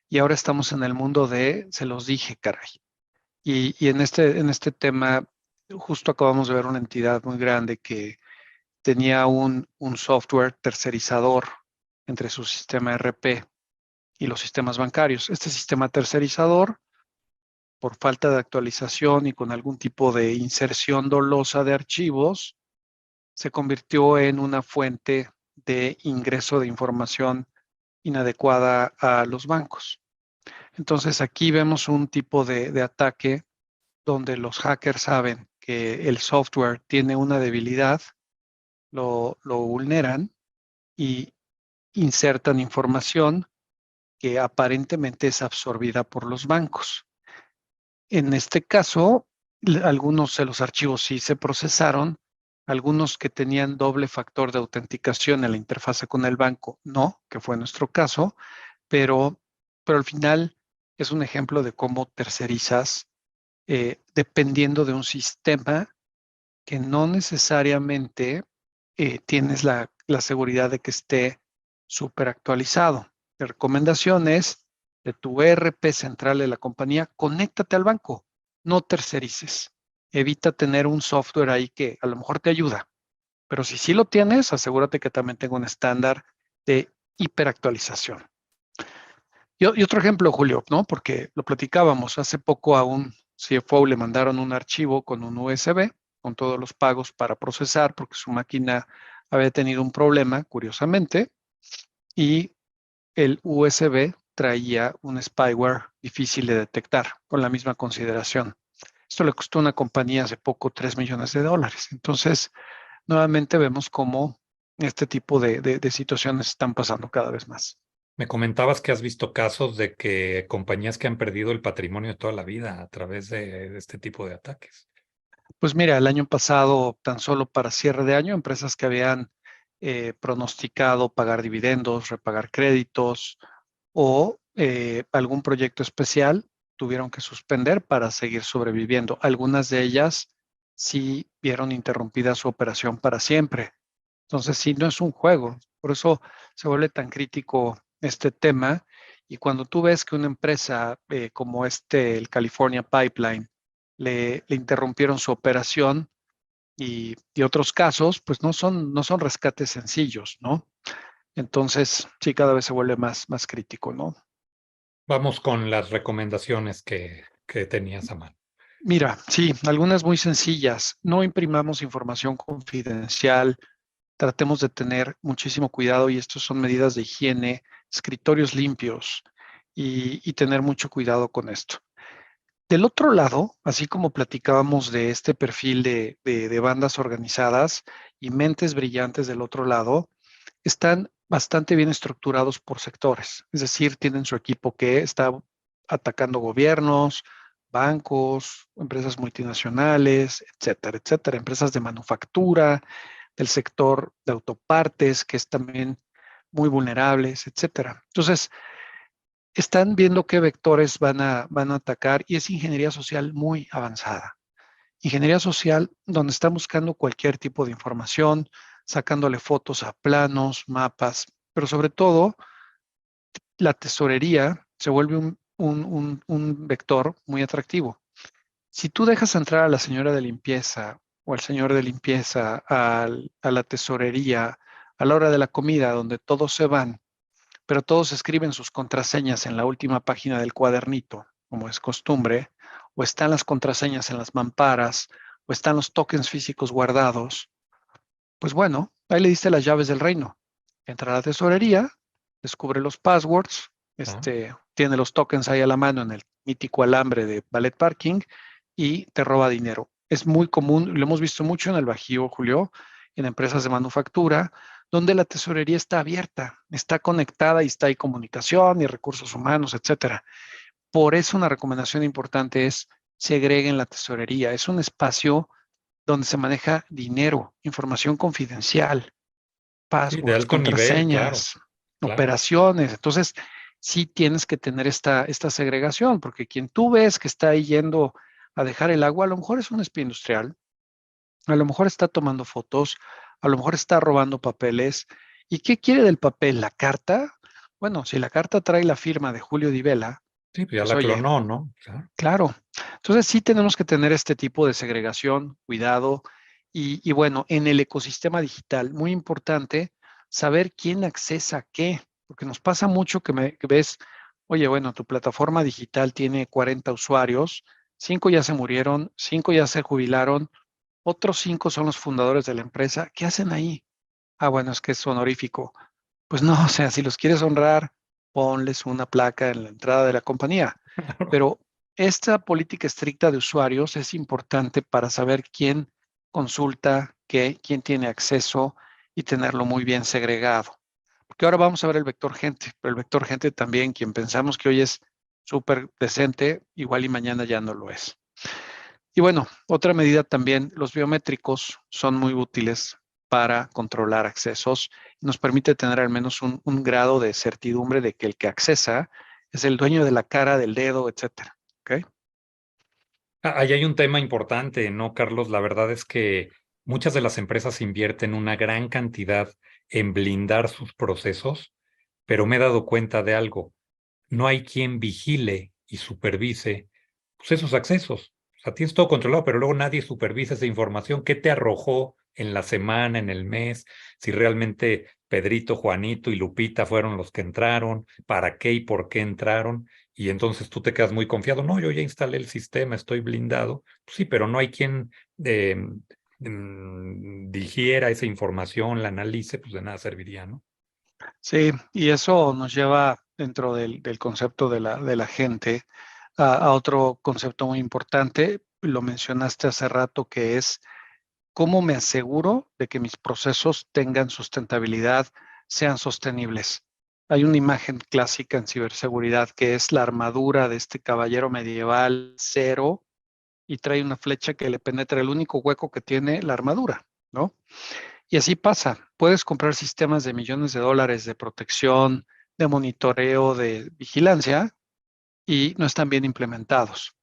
y ahora estamos en el mundo de se los dije, caray. Y en este tema justo acabamos de ver una entidad muy grande que tenía un software tercerizador entre su sistema ERP y los sistemas bancarios. Este sistema tercerizador, por falta de actualización y con algún tipo de inserción dolosa de archivos, se convirtió en una fuente de ingreso de información inadecuada a los bancos. Entonces aquí vemos un tipo de ataque donde los hackers saben que el software tiene una debilidad, lo vulneran y insertan información que aparentemente es absorbida por los bancos. En este caso, algunos de los archivos sí se procesaron, algunos que tenían doble factor de autenticación en la interfase con el banco, no, que fue nuestro caso, pero al final es un ejemplo de cómo tercerizas dependiendo de un sistema que no necesariamente tienes la seguridad de que esté súper actualizado. La recomendación es de tu ERP central de la compañía, conéctate al banco, no tercerices. Evita tener un software ahí que a lo mejor te ayuda, pero si sí lo tienes, asegúrate que también tenga un estándar de hiperactualización. Y otro ejemplo, Julio, ¿no? Porque lo platicábamos, hace poco a un CFO le mandaron un archivo con un USB, con todos los pagos para procesar, porque su máquina había tenido un problema, curiosamente, y el USB traía un spyware difícil de detectar, con la misma consideración. Esto le costó a una compañía hace poco $3 millones. Entonces, nuevamente vemos cómo este tipo de situaciones están pasando cada vez más. Me comentabas que has visto casos de que compañías que han perdido el patrimonio de toda la vida a través de este tipo de ataques. Pues mira, el año pasado, tan solo para cierre de año, empresas que habían pronosticado pagar dividendos, repagar créditos o algún proyecto especial, tuvieron que suspender para seguir sobreviviendo. Algunas de ellas sí vieron interrumpida su operación para siempre. Entonces, sí, no es un juego. Por eso se vuelve tan crítico este tema. Y cuando tú ves que una empresa como el California Pipeline, le interrumpieron su operación y otros casos, pues no son rescates sencillos, ¿no? Entonces, sí, cada vez se vuelve más crítico, ¿no? Vamos con las recomendaciones que tenías a mano. Mira, sí, algunas muy sencillas. No imprimamos información confidencial. Tratemos de tener muchísimo cuidado y estas son medidas de higiene, escritorios limpios y tener mucho cuidado con esto. Del otro lado, así como platicábamos de este perfil de bandas organizadas y mentes brillantes del otro lado, están bastante bien estructurados por sectores. Es decir, tienen su equipo que está atacando gobiernos, bancos, empresas multinacionales, etcétera, etcétera, empresas de manufactura, del sector de autopartes, que es también muy vulnerables, etcétera. Entonces, están viendo qué vectores van a atacar y es ingeniería social muy avanzada. Ingeniería social donde están buscando cualquier tipo de información, sacándole fotos a planos, mapas, pero sobre todo la tesorería se vuelve un vector muy atractivo. Si tú dejas entrar a la señora de limpieza o al señor de limpieza a la tesorería a la hora de la comida, donde todos se van, pero todos escriben sus contraseñas en la última página del cuadernito, como es costumbre, o están las contraseñas en las mamparas, o están los tokens físicos guardados, pues bueno, ahí le diste las llaves del reino. Entra a la tesorería, descubre los passwords, tiene los tokens ahí a la mano en el mítico alambre de Ballet Parking y te roba dinero. Es muy común, lo hemos visto mucho en el Bajío, Julio, en empresas de manufactura, donde la tesorería está abierta, está conectada y está ahí comunicación y recursos humanos, etcétera. Por eso una recomendación importante es segreguen la tesorería. Es un espacio donde se maneja dinero, información confidencial, Sí, de passwords, alto nivel, claro, contraseñas, claro. operaciones. Entonces, sí tienes que tener esta segregación, porque quien tú ves que está ahí yendo a dejar el agua, a lo mejor es un espía industrial, a lo mejor está tomando fotos, a lo mejor está robando papeles. ¿Y qué quiere del papel? ¿La carta? Bueno, si la carta trae la firma de Julio Di Vela, Sí, pues ya pues la oye, clonó, ¿no? Claro. claro. Entonces sí tenemos que tener este tipo de segregación, cuidado y bueno, en el ecosistema digital, muy importante saber quién accesa a qué, porque nos pasa mucho que ves, oye, bueno, tu plataforma digital tiene 40 usuarios, 5 ya se murieron, 5 ya se jubilaron, Otros 5 son los fundadores de la empresa. ¿Qué hacen ahí? Ah, bueno, es que es honorífico. Pues no, o sea, si los quieres honrar, ponles una placa en la entrada de la compañía. Pero esta política estricta de usuarios es importante para saber quién consulta, quién tiene acceso y tenerlo muy bien segregado. Porque ahora vamos a ver el vector gente, pero el vector gente también, quien pensamos que hoy es súper decente, igual y mañana ya no lo es. Y bueno, otra medida también, los biométricos son muy útiles para controlar accesos y nos permite tener al menos un grado de certidumbre de que el que accesa es el dueño de la cara, del dedo, etcétera. ¿Ok? Ahí hay un tema importante, ¿no, Carlos? La verdad es que muchas de las empresas invierten una gran cantidad en blindar sus procesos, pero me he dado cuenta de algo. No hay quien vigile y supervise pues, esos accesos. O sea, tienes todo controlado, pero luego nadie supervisa esa información. ¿Qué te arrojó en la semana, en el mes? Si realmente Pedrito, Juanito y Lupita fueron los que entraron, para qué y por qué entraron. Y entonces tú te quedas muy confiado. No, yo ya instalé el sistema, estoy blindado. Pues sí, pero no hay quien digiera esa información, la analice, pues de nada serviría, ¿no? Sí, y eso nos lleva dentro del concepto de la gente a otro concepto muy importante. Lo mencionaste hace rato, que es cómo me aseguro de que mis procesos tengan sustentabilidad, sean sostenibles. Hay una imagen clásica en ciberseguridad que es la armadura de este caballero medieval cero y trae una flecha que le penetra el único hueco que tiene la armadura, ¿no? Y así pasa. Puedes comprar sistemas de millones de dólares de protección, de monitoreo, de vigilancia y no están bien implementados.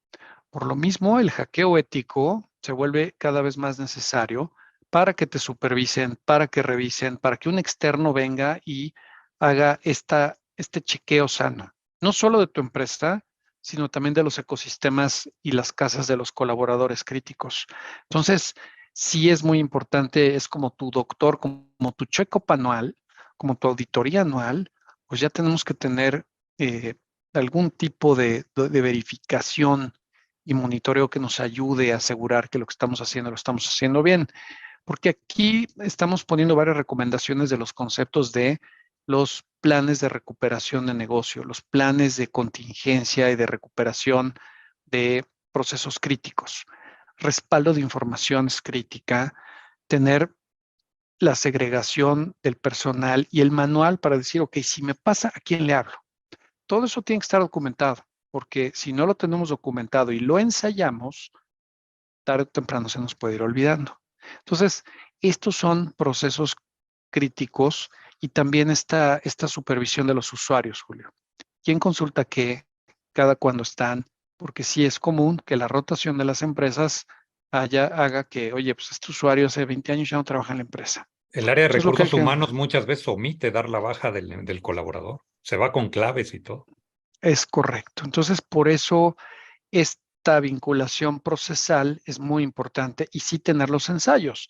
Por lo mismo, el hackeo ético se vuelve cada vez más necesario para que te supervisen, para que revisen, para que un externo venga y haga este chequeo sano, no solo de tu empresa, sino también de los ecosistemas y las casas de los colaboradores críticos. Entonces, sí es muy importante, es como tu doctor, como tu check-up anual, como tu auditoría anual, pues ya tenemos que tener algún tipo de verificación y monitoreo que nos ayude a asegurar que lo que estamos haciendo lo estamos haciendo bien. Porque aquí estamos poniendo varias recomendaciones de los conceptos de los planes de recuperación de negocio, los planes de contingencia y de recuperación de procesos críticos. Respaldo de información es crítica, tener la segregación del personal y el manual para decir, ok, si me pasa, ¿a quién le hablo? Todo eso tiene que estar documentado, porque si no lo tenemos documentado y lo ensayamos, tarde o temprano se nos puede ir olvidando. Entonces, estos son procesos críticos y también esta supervisión de los usuarios, Julio. ¿Quién consulta qué? Cada cuándo están, porque sí es común que la rotación de las empresas haga que, oye, pues este usuario hace 20 años ya no trabaja en la empresa. El área de Eso es lo que hay recursos que... humanos muchas veces omite dar la baja del colaborador. Se va con claves y todo. Es correcto. Entonces, por eso esta vinculación procesal es muy importante y sí tener los ensayos,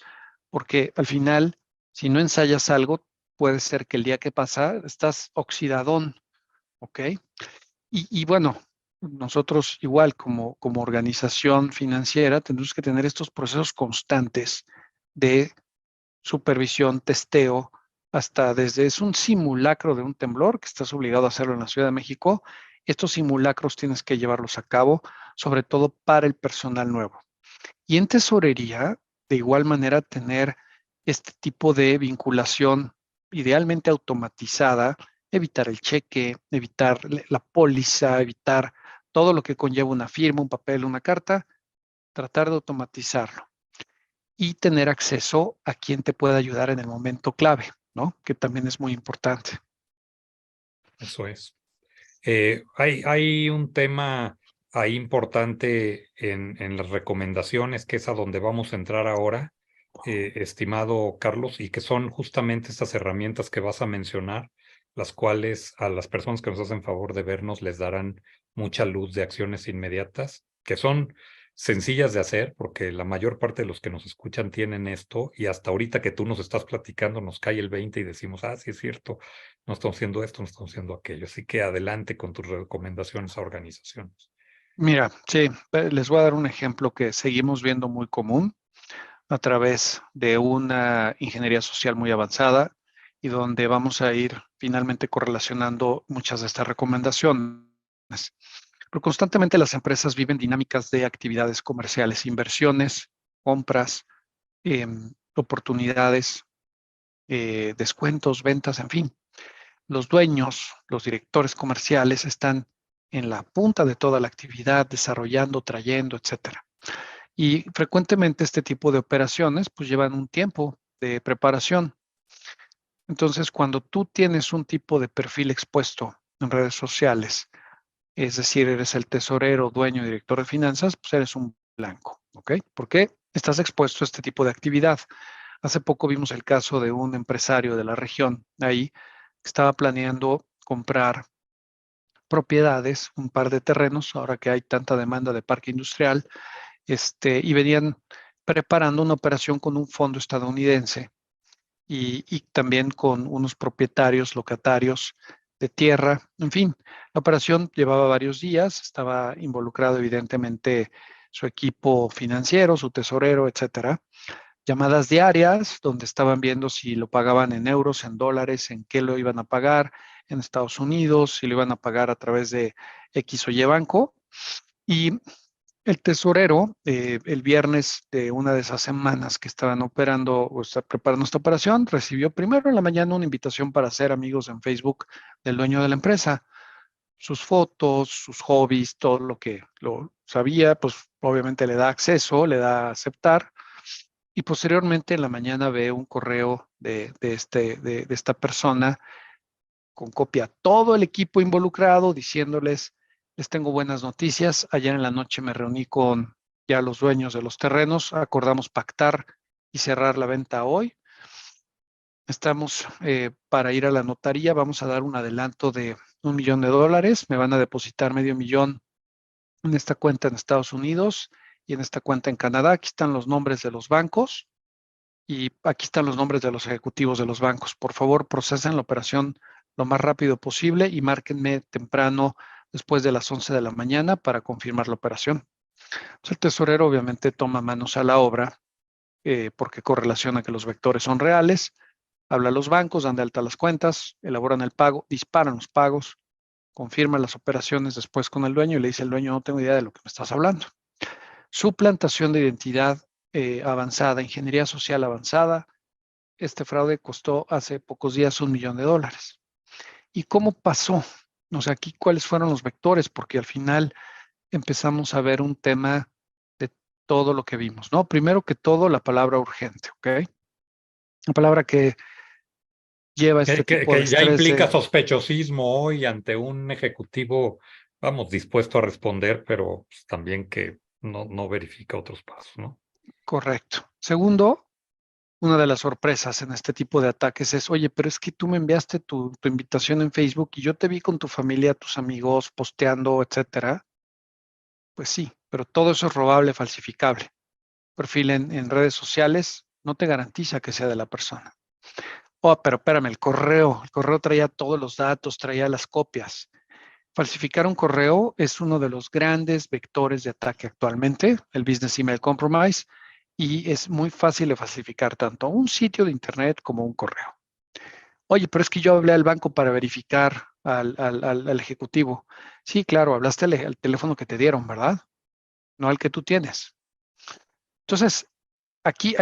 porque al final, si no ensayas algo, puede ser que el día que pasa estás oxidadón, ¿ok? Y bueno, nosotros igual como organización financiera tenemos que tener estos procesos constantes de supervisión, testeo, hasta desde es un simulacro de un temblor, que estás obligado a hacerlo en la Ciudad de México. Estos simulacros tienes que llevarlos a cabo, sobre todo para el personal nuevo. Y en tesorería, de igual manera, tener este tipo de vinculación idealmente automatizada, evitar el cheque, evitar la póliza, evitar todo lo que conlleva una firma, un papel, una carta, tratar de automatizarlo y tener acceso a quien te pueda ayudar en el momento clave, ¿no? Que también es muy importante. Eso es. Hay un tema ahí importante en las recomendaciones, que es a donde vamos a entrar ahora, estimado Carlos, y que son justamente estas herramientas que vas a mencionar, las cuales a las personas que nos hacen favor de vernos les darán mucha luz de acciones inmediatas, que son sencillas de hacer, porque la mayor parte de los que nos escuchan tienen esto, y hasta ahorita que tú nos estás platicando nos cae el 20 y decimos, sí es cierto, no estamos haciendo esto, no estamos haciendo aquello. Así que adelante con tus recomendaciones a organizaciones. Mira, sí, les voy a dar un ejemplo que seguimos viendo muy común. a través de una ingeniería social muy avanzada y donde vamos a ir finalmente correlacionando muchas de estas recomendaciones. Pero constantemente las empresas viven dinámicas de actividades comerciales, inversiones, compras, oportunidades, descuentos, ventas, en fin. Los dueños, los directores comerciales están en la punta de toda la actividad, desarrollando, trayendo, etcétera. Y frecuentemente este tipo de operaciones pues llevan un tiempo de preparación. Entonces, cuando tú tienes un tipo de perfil expuesto en redes sociales, es decir, eres el tesorero, dueño, director de finanzas, pues eres un blanco, ¿ok? ¿Por qué? Estás expuesto a este tipo de actividad. Hace poco vimos el caso de un empresario de la región ahí que estaba planeando comprar propiedades, un par de terrenos, ahora que hay tanta demanda de parque industrial, y venían preparando una operación con un fondo estadounidense y también con unos propietarios, locatarios de tierra. En fin, la operación llevaba varios días, estaba involucrado evidentemente su equipo financiero, su tesorero, etcétera. Llamadas diarias donde estaban viendo si lo pagaban en euros, en dólares, en qué lo iban a pagar en Estados Unidos, si lo iban a pagar a través de X o Y banco. Y el tesorero, el viernes de una de esas semanas que estaban operando o preparando esta operación, recibió primero en la mañana una invitación para ser amigos en Facebook del dueño de la empresa. Sus fotos, sus hobbies, todo lo que lo sabía, pues obviamente le da acceso, le da a aceptar. Y posteriormente en la mañana ve un correo de esta persona con copia a todo el equipo involucrado diciéndoles, les tengo buenas noticias. Ayer en la noche me reuní con ya los dueños de los terrenos, acordamos pactar y cerrar la venta hoy. Estamos para ir a la notaría, vamos a dar un adelanto de $1 millón. Me van a depositar $500,000 en esta cuenta en Estados Unidos y en esta cuenta en Canadá. Aquí están los nombres de los bancos y aquí están los nombres de los ejecutivos de los bancos. Por favor, procesen la operación lo más rápido posible y márquenme temprano después de las 11 de la mañana para confirmar la operación. Entonces, el tesorero obviamente toma manos a la obra porque correlaciona que los vectores son reales, habla a los bancos, dan de alta las cuentas, elaboran el pago, disparan los pagos, confirman las operaciones después con el dueño y le dice al dueño, no tengo idea de lo que me estás hablando. Suplantación de identidad avanzada, ingeniería social avanzada. Este fraude costó hace pocos días $1 millón. ¿Y cómo pasó? O sea, aquí cuáles fueron los vectores, porque al final empezamos a ver un tema de todo lo que vimos, ¿no? Primero que todo, la palabra urgente, ¿ok? La palabra que lleva este tipo de Que ya estrés implica de, sospechosismo hoy ante un ejecutivo, vamos, dispuesto a responder, pero pues, también que no verifica otros pasos, ¿no? correcto. Segundo, una de las sorpresas en este tipo de ataques es, oye, pero es que tú me enviaste tu invitación en Facebook y yo te vi con tu familia, tus amigos, posteando, etcétera. Pues sí, pero todo eso es robable, falsificable. Perfil en redes sociales no te garantiza que sea de la persona. Oh, pero espérame, el correo traía todos los datos, traía las copias. Falsificar un correo es uno de los grandes vectores de ataque actualmente, el Business Email Compromise, y es muy fácil de falsificar tanto un sitio de internet como un correo. Oye, pero es que yo hablé al banco para verificar al ejecutivo. Sí, claro, hablaste al teléfono que te dieron, ¿verdad? No al que tú tienes. Entonces, aquí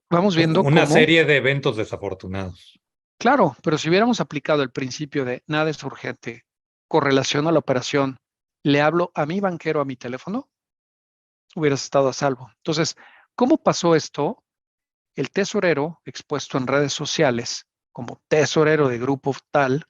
vamos viendo Una cómo, serie de eventos desafortunados. claro, pero si hubiéramos aplicado el principio de nada es urgente, correlación a la operación, le hablo a mi banquero a mi teléfono, hubieras estado a salvo. Entonces, ¿cómo pasó esto? El tesorero expuesto en redes sociales como tesorero de grupo tal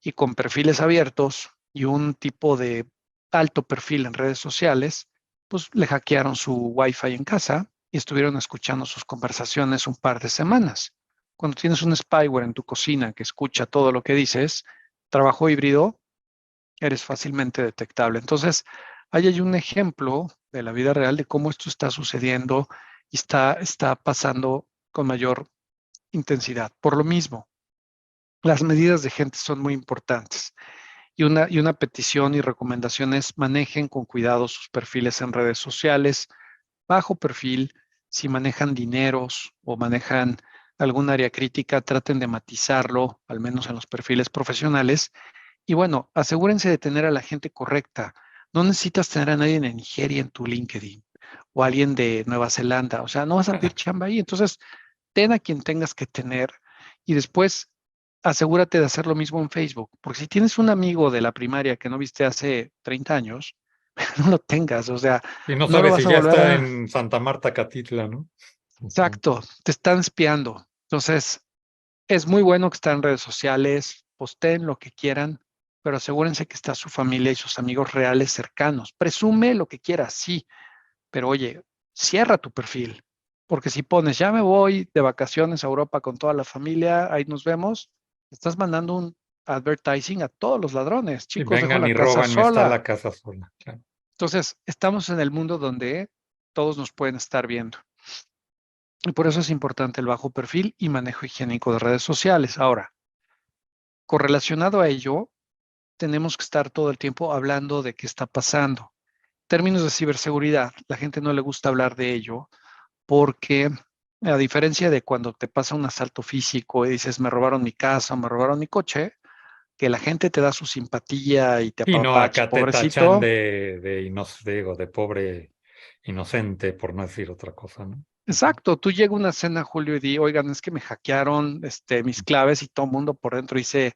y con perfiles abiertos y un tipo de alto perfil en redes sociales, pues le hackearon su Wi-Fi en casa y estuvieron escuchando sus conversaciones un par de semanas. Cuando tienes un spyware en tu cocina que escucha todo lo que dices, trabajo híbrido, eres fácilmente detectable. Entonces, ahí hay un ejemplo de la vida real de cómo esto está sucediendo y está pasando con mayor intensidad. Por lo mismo, las medidas de gente son muy importantes. Y una petición y recomendación es manejen con cuidado sus perfiles en redes sociales, bajo perfil, si manejan dineros o manejan algún área crítica, traten de matizarlo, al menos en los perfiles profesionales. Y bueno, asegúrense de tener a la gente correcta. No necesitas tener a nadie en Nigeria en tu LinkedIn o alguien de Nueva Zelanda. O sea, no vas a pedir chamba ahí. Entonces, ten a quien tengas que tener y después asegúrate de hacer lo mismo en Facebook. Porque si tienes un amigo de la primaria que no viste hace 30 años, no lo tengas. O sea, Y no no lo sabes si vas a ya volver está a... en Santa Marta, Catitla, ¿no? Exacto, te están espiando. Entonces, es muy bueno que estén en redes sociales, posteen lo que quieran, pero asegúrense que está su familia y sus amigos reales cercanos. Presume lo que quieras, sí, pero oye, cierra tu perfil, porque si pones, ya me voy de vacaciones a Europa con toda la familia, ahí nos vemos, estás mandando un advertising a todos los ladrones. Y Chicos, dejo vengan la y casa roban, está la sola. casa sola. Claro. Entonces, estamos en el mundo donde todos nos pueden estar viendo. Y por eso es importante el bajo perfil y manejo higiénico de redes sociales. Ahora, correlacionado a ello, tenemos que estar todo el tiempo hablando de qué está pasando. Términos de ciberseguridad, la gente no le gusta hablar de ello porque a diferencia de cuando te pasa un asalto físico y dices, me robaron mi casa, me robaron mi coche, que la gente te da su simpatía y te Y no, apapacha, acá te tachan pobrecito. de pobre inocente, por no decir otra cosa, ¿no? Exacto, tú llega a una cena, Julio, y di, oigan, es que me hackearon mis claves y todo el mundo por dentro dice,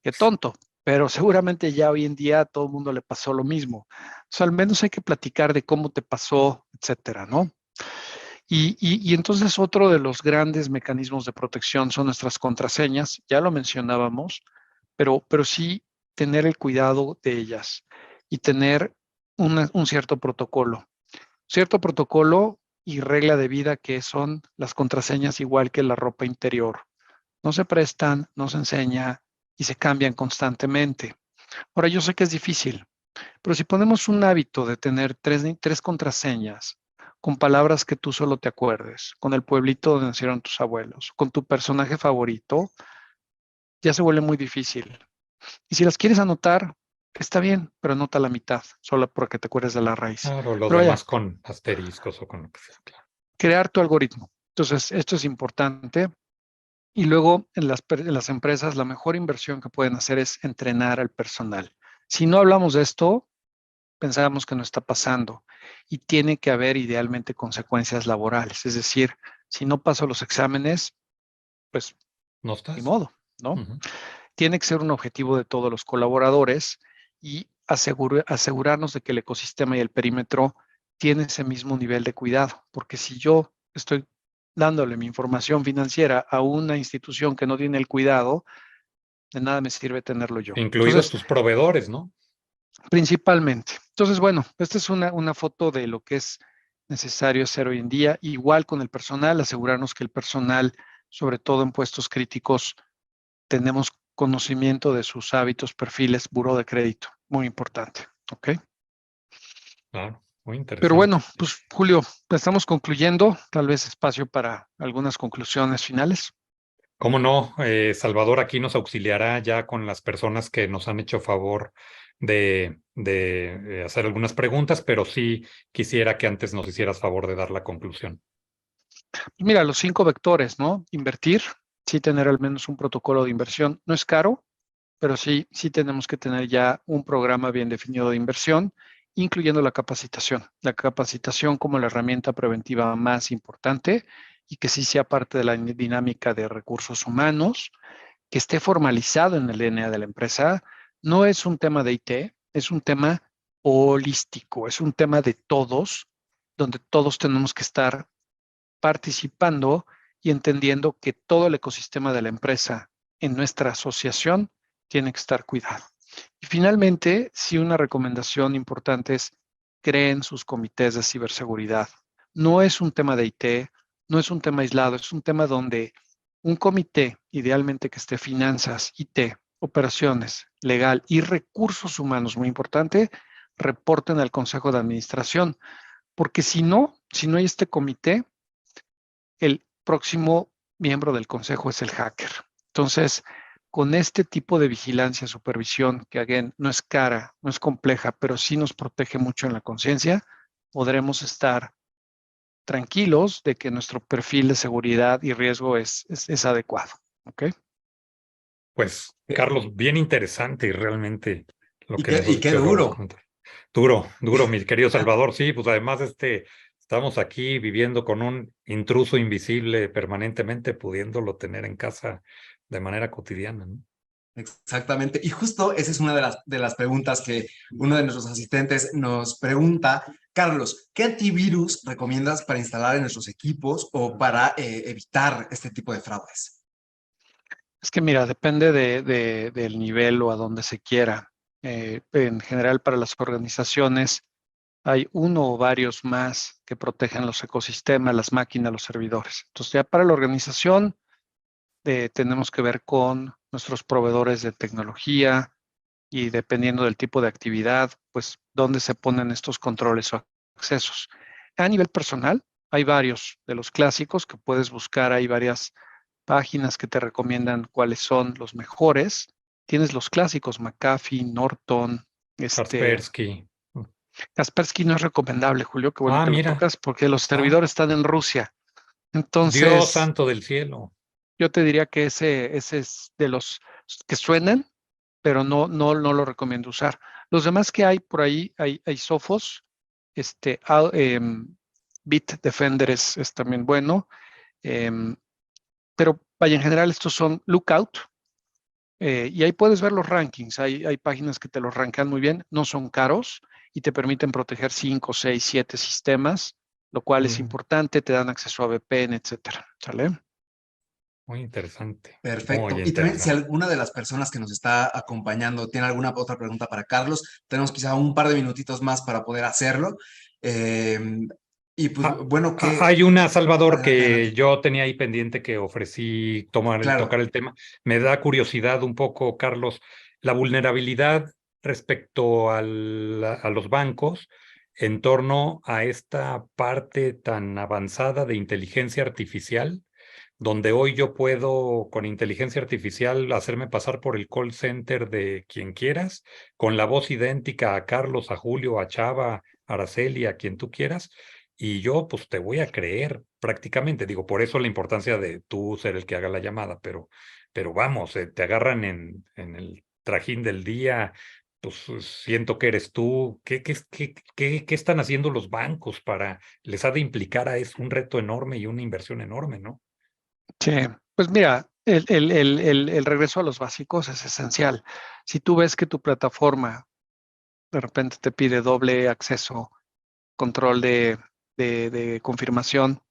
qué tonto, pero seguramente ya hoy en día a todo el mundo le pasó lo mismo. O sea, al menos hay que platicar de cómo te pasó, etcétera, ¿no? Y entonces otro de los grandes mecanismos de protección son nuestras contraseñas, ya lo mencionábamos, pero sí tener el cuidado de ellas y tener un cierto protocolo. Cierto protocolo y regla de vida que son las contraseñas igual que la ropa interior. No se prestan, no se enseña y se cambian constantemente. Ahora, yo sé que es difícil, pero si ponemos un hábito de tener tres contraseñas con palabras que tú solo te acuerdes, con el pueblito donde nacieron tus abuelos, con tu personaje favorito, ya se vuelve muy difícil. Y si las quieres anotar, está bien, pero anota la mitad, solo porque te acuerdes de la raíz. Claro, lo Pero vaya, demás con asteriscos o con lo que sea, claro. crear tu algoritmo. Entonces, esto es importante. Y luego, en las empresas, la mejor inversión que pueden hacer es entrenar al personal. Si no hablamos de esto, pensábamos que no está pasando y tiene que haber idealmente consecuencias laborales. Es decir, si no paso los exámenes, pues ¿No ni estás? modo, ¿no? Ujú. Tiene que ser un objetivo de todos los colaboradores y asegurarnos de que el ecosistema y el perímetro tienen ese mismo nivel de cuidado, porque si yo estoy dándole mi información financiera a una institución que no tiene el cuidado, de nada me sirve tenerlo yo. Incluidos Entonces, tus proveedores, ¿no? principalmente. Entonces, bueno, esta es una foto de lo que es necesario hacer hoy en día. Igual con el personal, asegurarnos que el personal, sobre todo en puestos críticos, tenemos conocimiento de sus hábitos, perfiles, buró de crédito. Muy importante. ¿Ok? Claro, muy Pero interesante. bueno, pues Julio, estamos concluyendo. Tal vez espacio para algunas conclusiones finales. ¿Cómo no? Salvador aquí nos auxiliará ya con las personas que nos han hecho favor de hacer algunas preguntas, pero sí quisiera que antes nos hicieras favor de dar la conclusión. Mira, los 5 vectores, ¿no? Invertir, sí tener al menos un protocolo de inversión. No es caro, pero sí tenemos que tener ya un programa bien definido de inversión, incluyendo la capacitación. La capacitación como la herramienta preventiva más importante y que sí sea parte de la dinámica de recursos humanos, que esté formalizado en el DNA de la empresa. No es un tema de IT, es un tema holístico, es un tema de todos, donde todos tenemos que estar participando y entendiendo que todo el ecosistema de la empresa en nuestra asociación tiene que estar cuidado. Y finalmente, sí, una recomendación importante es creen sus comités de ciberseguridad. No es un tema de IT, no es un tema aislado, es un tema donde un comité, idealmente que esté finanzas, IT, operaciones, legal y recursos humanos, muy importante, reporten al Consejo de Administración, porque si no hay este comité, el próximo miembro del consejo es el hacker. Entonces, con este tipo de vigilancia, supervisión, que again, no es cara, no es compleja, pero sí nos protege mucho en la conciencia, podremos estar tranquilos de que nuestro perfil de seguridad y riesgo es adecuado. ¿Ok? Pues, Carlos, bien interesante y realmente lo que nos has Y qué dicho acabas de duro. comentar. Duro, mi querido Salvador. Sí, pues además estamos aquí viviendo con un intruso invisible permanentemente, pudiéndolo tener en casa de manera cotidiana, ¿no? Exactamente. Y justo esa es una de las preguntas que uno de nuestros asistentes nos pregunta. Carlos, ¿qué antivirus recomiendas para instalar en nuestros equipos o para evitar este tipo de fraudes? Es que mira, depende del nivel o a donde se quiera. En general, para las organizaciones hay uno o varios más que protegen los ecosistemas, las máquinas, los servidores. Entonces, ya para la organización tenemos que ver con nuestros proveedores de tecnología y dependiendo del tipo de actividad, pues dónde se ponen estos controles o accesos. A nivel personal, hay varios de los clásicos que puedes buscar, hay varias páginas que te recomiendan cuáles son los mejores. Tienes los clásicos, McAfee, Norton, Kaspersky. Kaspersky no es recomendable, Julio, qué bueno que lo Mira. tocas, porque los servidores están en Rusia. Dios Entonces, santo del cielo. yo te diría que ese es de los que suenan, pero no lo recomiendo usar. Los demás que hay por ahí, hay Sophos, Bitdefender es también bueno, em, pero vaya, en general estos son Lookout, y ahí puedes ver los rankings. Hay páginas que te los rankean muy bien, no son caros y te permiten proteger 5, 6, 7 sistemas, lo cual es importante, te dan acceso a VPN, etcétera. ¿Sale? Muy interesante. Perfecto. Muy Y también si interesante. alguna de las personas que nos está acompañando tiene alguna otra pregunta para Carlos, tenemos quizá un par de minutitos más para poder hacerlo. Eh, y pues bueno, Hay una, Salvador, Adelante, que adelante. yo tenía ahí pendiente que ofrecí Claro. tocar el tema. Me da curiosidad un poco, Carlos, la vulnerabilidad respecto a los bancos en torno a esta parte tan avanzada de inteligencia artificial, donde hoy yo puedo con inteligencia artificial hacerme pasar por el call center de quien quieras, con la voz idéntica a Carlos, a Julio, a Chava, a Araceli, a quien tú quieras, y yo pues te voy a creer prácticamente. Digo, por eso la importancia de tú ser el que haga la llamada, pero vamos, te agarran en el trajín del día. Pues siento que eres tú. ¿Qué están haciendo los bancos para, les ha de implicar es un reto enorme y una inversión enorme, ¿no? Sí, pues mira, el regreso a los básicos es esencial. Si tú ves que tu plataforma de repente te pide doble acceso, control de confirmación,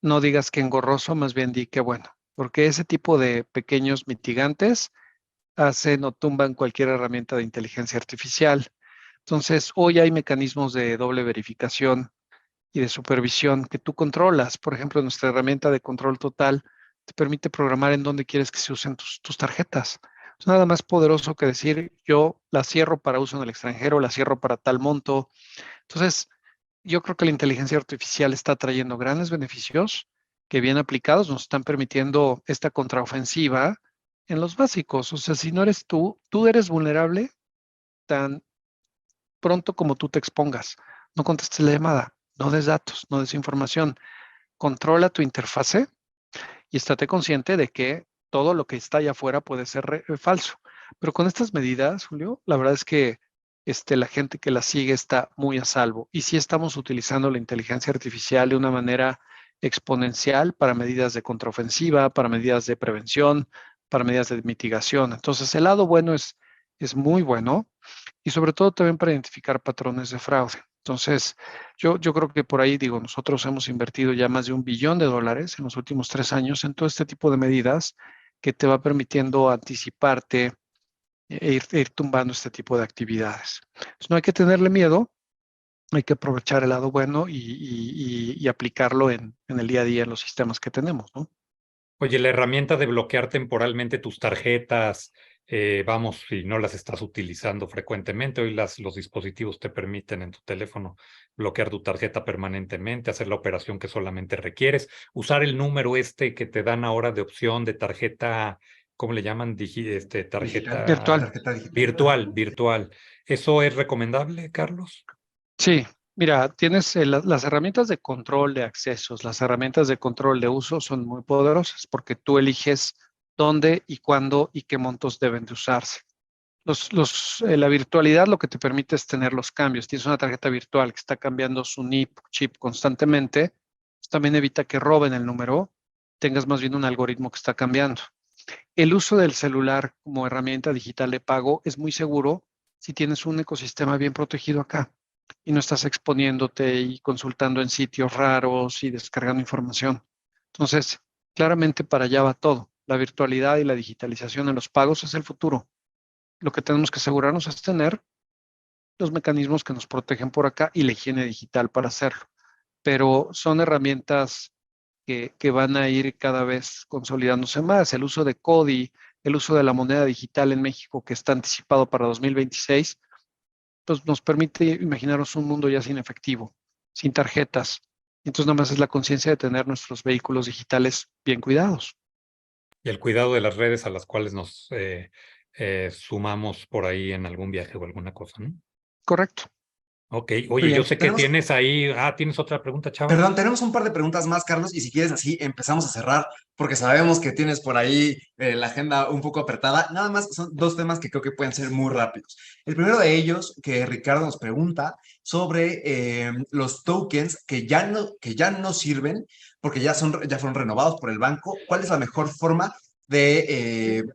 no digas que engorroso, más bien di que bueno, porque ese tipo de pequeños mitigantes hacen o tumban cualquier herramienta de inteligencia artificial. Entonces, hoy hay mecanismos de doble verificación y de supervisión que tú controlas. Por ejemplo, nuestra herramienta de control total te permite programar en dónde quieres que se usen tus tarjetas. Es nada más poderoso que decir, yo la cierro para uso en el extranjero, la cierro para tal monto. Entonces, yo creo que la inteligencia artificial está trayendo grandes beneficios que bien aplicados nos están permitiendo esta contraofensiva en los básicos. O sea, si no eres tú eres vulnerable tan pronto como tú te expongas. No contestes la llamada, no des datos, no des información. Controla tu interfase y estate consciente de que todo lo que está allá afuera puede ser falso. Pero con estas medidas, Julio, la verdad es que la gente que la sigue está muy a salvo. Y sí estamos utilizando la inteligencia artificial de una manera exponencial para medidas de contraofensiva, para medidas de prevención, para medidas de mitigación. Entonces, el lado bueno es muy bueno y sobre todo también para identificar patrones de fraude. Entonces, yo creo que por ahí, digo, nosotros hemos invertido ya más de $1 billón en los últimos 3 años en todo este tipo de medidas que te va permitiendo anticiparte ir tumbando este tipo de actividades. Entonces, no hay que tenerle miedo, hay que aprovechar el lado bueno y aplicarlo en el día a día en los sistemas que tenemos, ¿no? Oye, la herramienta de bloquear temporalmente tus tarjetas, vamos, si no las estás utilizando frecuentemente, hoy los dispositivos te permiten en tu teléfono bloquear tu tarjeta permanentemente, hacer la operación que solamente requieres, usar el número que te dan ahora de opción de tarjeta, ¿cómo le llaman? Digital. Virtual. Tarjeta Tarjeta digital. virtual. ¿Eso es recomendable, Carlos? Sí, Mira, tienes las herramientas de control de accesos, las herramientas de control de uso son muy poderosas porque tú eliges dónde y cuándo y qué montos deben de usarse. La virtualidad lo que te permite es tener los cambios. Tienes una tarjeta virtual que está cambiando su NIP, chip constantemente, pues también evita que roben el número, tengas más bien un algoritmo que está cambiando. El uso del celular como herramienta digital de pago es muy seguro si tienes un ecosistema bien protegido acá y no estás exponiéndote y consultando en sitios raros y descargando información. Entonces, claramente para allá va todo. La virtualidad y la digitalización en los pagos es el futuro. Lo que tenemos que asegurarnos es tener los mecanismos que nos protegen por acá y la higiene digital para hacerlo. Pero son herramientas que van a ir cada vez consolidándose más. El uso de CODI, el uso de la moneda digital en México que está anticipado para 2026, pues nos permite imaginarnos un mundo ya sin efectivo, sin tarjetas. Entonces nada más es la conciencia de tener nuestros vehículos digitales bien cuidados. Y el cuidado de las redes a las cuales nos sumamos por ahí en algún viaje o alguna cosa, ¿no? Correcto. Ok, Muy oye, yo bien. sé que tienes ahí, ¿tienes otra pregunta, Chava? Perdón, tenemos un par de preguntas más, Carlos, y si quieres así empezamos a cerrar, porque sabemos que tienes por ahí la agenda un poco apretada. Nada más son dos temas que creo que pueden ser muy rápidos. El primero de ellos, que Ricardo nos pregunta sobre los tokens que ya no sirven, porque ya fueron renovados por el banco. ¿Cuál es la mejor forma de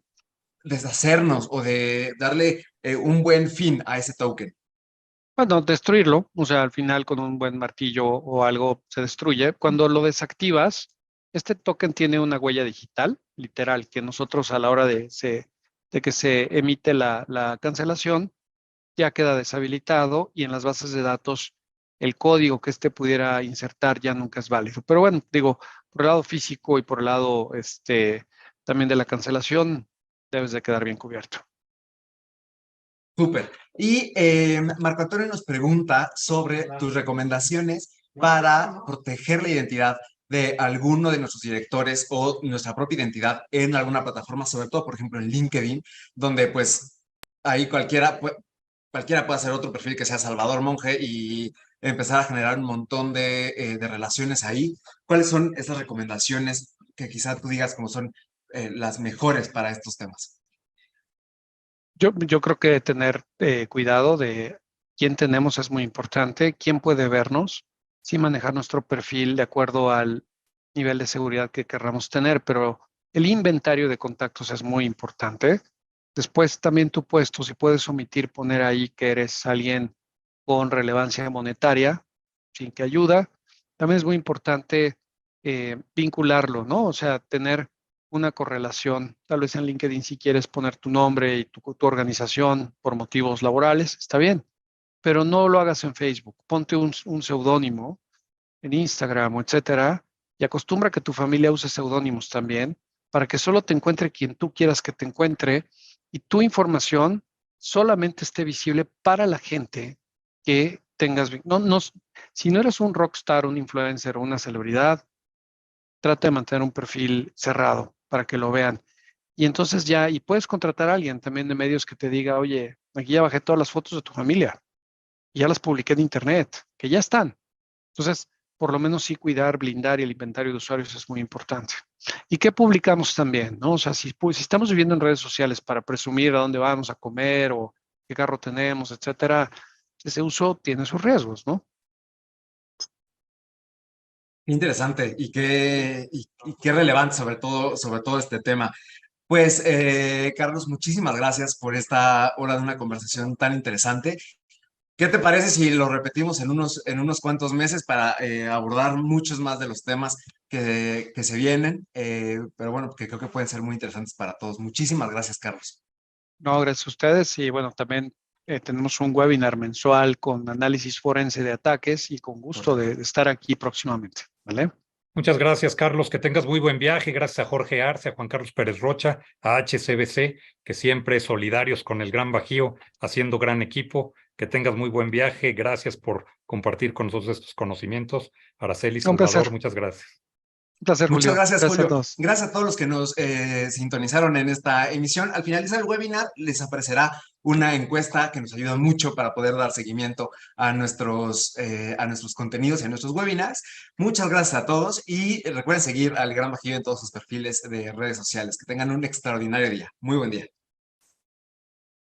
deshacernos o de darle un buen fin a ese token? Bueno, destruirlo, o sea, al final con un buen martillo o algo se destruye. Cuando lo desactivas, este token tiene una huella digital, literal, que nosotros a la hora de que se emite la cancelación, ya queda deshabilitado y en las bases de datos el código que éste pudiera insertar ya nunca es válido. Pero bueno, digo, por el lado físico y por el lado también de la cancelación, debes de quedar bien cubierto. Súper. Y Marco Antonio nos pregunta sobre tus recomendaciones para proteger la identidad de alguno de nuestros directores o nuestra propia identidad en alguna plataforma, sobre todo, por ejemplo, en LinkedIn, donde pues ahí cualquiera puede hacer otro perfil que sea Salvador Monge y empezar a generar un montón de relaciones ahí. ¿Cuáles son esas recomendaciones que quizá tú digas como son las mejores para estos temas? Yo creo que tener cuidado de quién tenemos es muy importante, quién puede vernos, sí manejar nuestro perfil de acuerdo al nivel de seguridad que querramos tener, pero el inventario de contactos es muy importante. Después también tu puesto, si puedes omitir, poner ahí que eres alguien con relevancia monetaria, sin que ayuda. También es muy importante vincularlo, ¿no? O sea, tener una correlación. Tal vez en LinkedIn si quieres poner tu nombre y tu organización por motivos laborales, está bien, pero no lo hagas en Facebook. Ponte un seudónimo en Instagram o etcétera y acostumbra que tu familia use seudónimos también para que solo te encuentre quien tú quieras que te encuentre y tu información solamente esté visible para la gente que tengas. Si no eres un rockstar, un influencer o una celebridad, trata de mantener un perfil cerrado para que lo vean. Y entonces ya, y puedes contratar a alguien también de medios que te diga, oye, aquí ya bajé todas las fotos de tu familia y ya las publiqué en internet, que ya están. Entonces, por lo menos sí cuidar, blindar y el inventario de usuarios es muy importante. ¿Y qué publicamos también? ¿No? O sea, si estamos viviendo en redes sociales para presumir a dónde vamos a comer o qué carro tenemos, etcétera, ese uso tiene sus riesgos, ¿no? Interesante y qué relevante sobre todo este tema. Pues, Carlos, muchísimas gracias por esta hora de una conversación tan interesante. ¿Qué te parece si lo repetimos en unos cuantos meses para abordar muchos más de los temas que se vienen? Pero bueno, que creo que pueden ser muy interesantes para todos. Muchísimas gracias, Carlos. No, gracias a ustedes. Y bueno, también tenemos un webinar mensual con análisis forense de ataques y con gusto de estar aquí próximamente. ¿Vale? Muchas gracias, Carlos. Que tengas muy buen viaje. Gracias a Jorge Arce, a Juan Carlos Pérez Rocha, a HCBC, que siempre solidarios con el Gran Bajío, haciendo gran equipo. Que tengas muy buen viaje. Gracias por compartir con nosotros estos conocimientos. Araceli, Un Salvador, placer. muchas gracias. Un placer, Muchas Julio. gracias, Gracias a Julio. todos. Gracias a todos los que nos sintonizaron en esta emisión. Al finalizar el webinar les aparecerá una encuesta que nos ayuda mucho para poder dar seguimiento a nuestros contenidos y a nuestros webinars. Muchas gracias a todos y recuerden seguir al Gran Bajío en todos sus perfiles de redes sociales. Que tengan un extraordinario día. Muy buen día.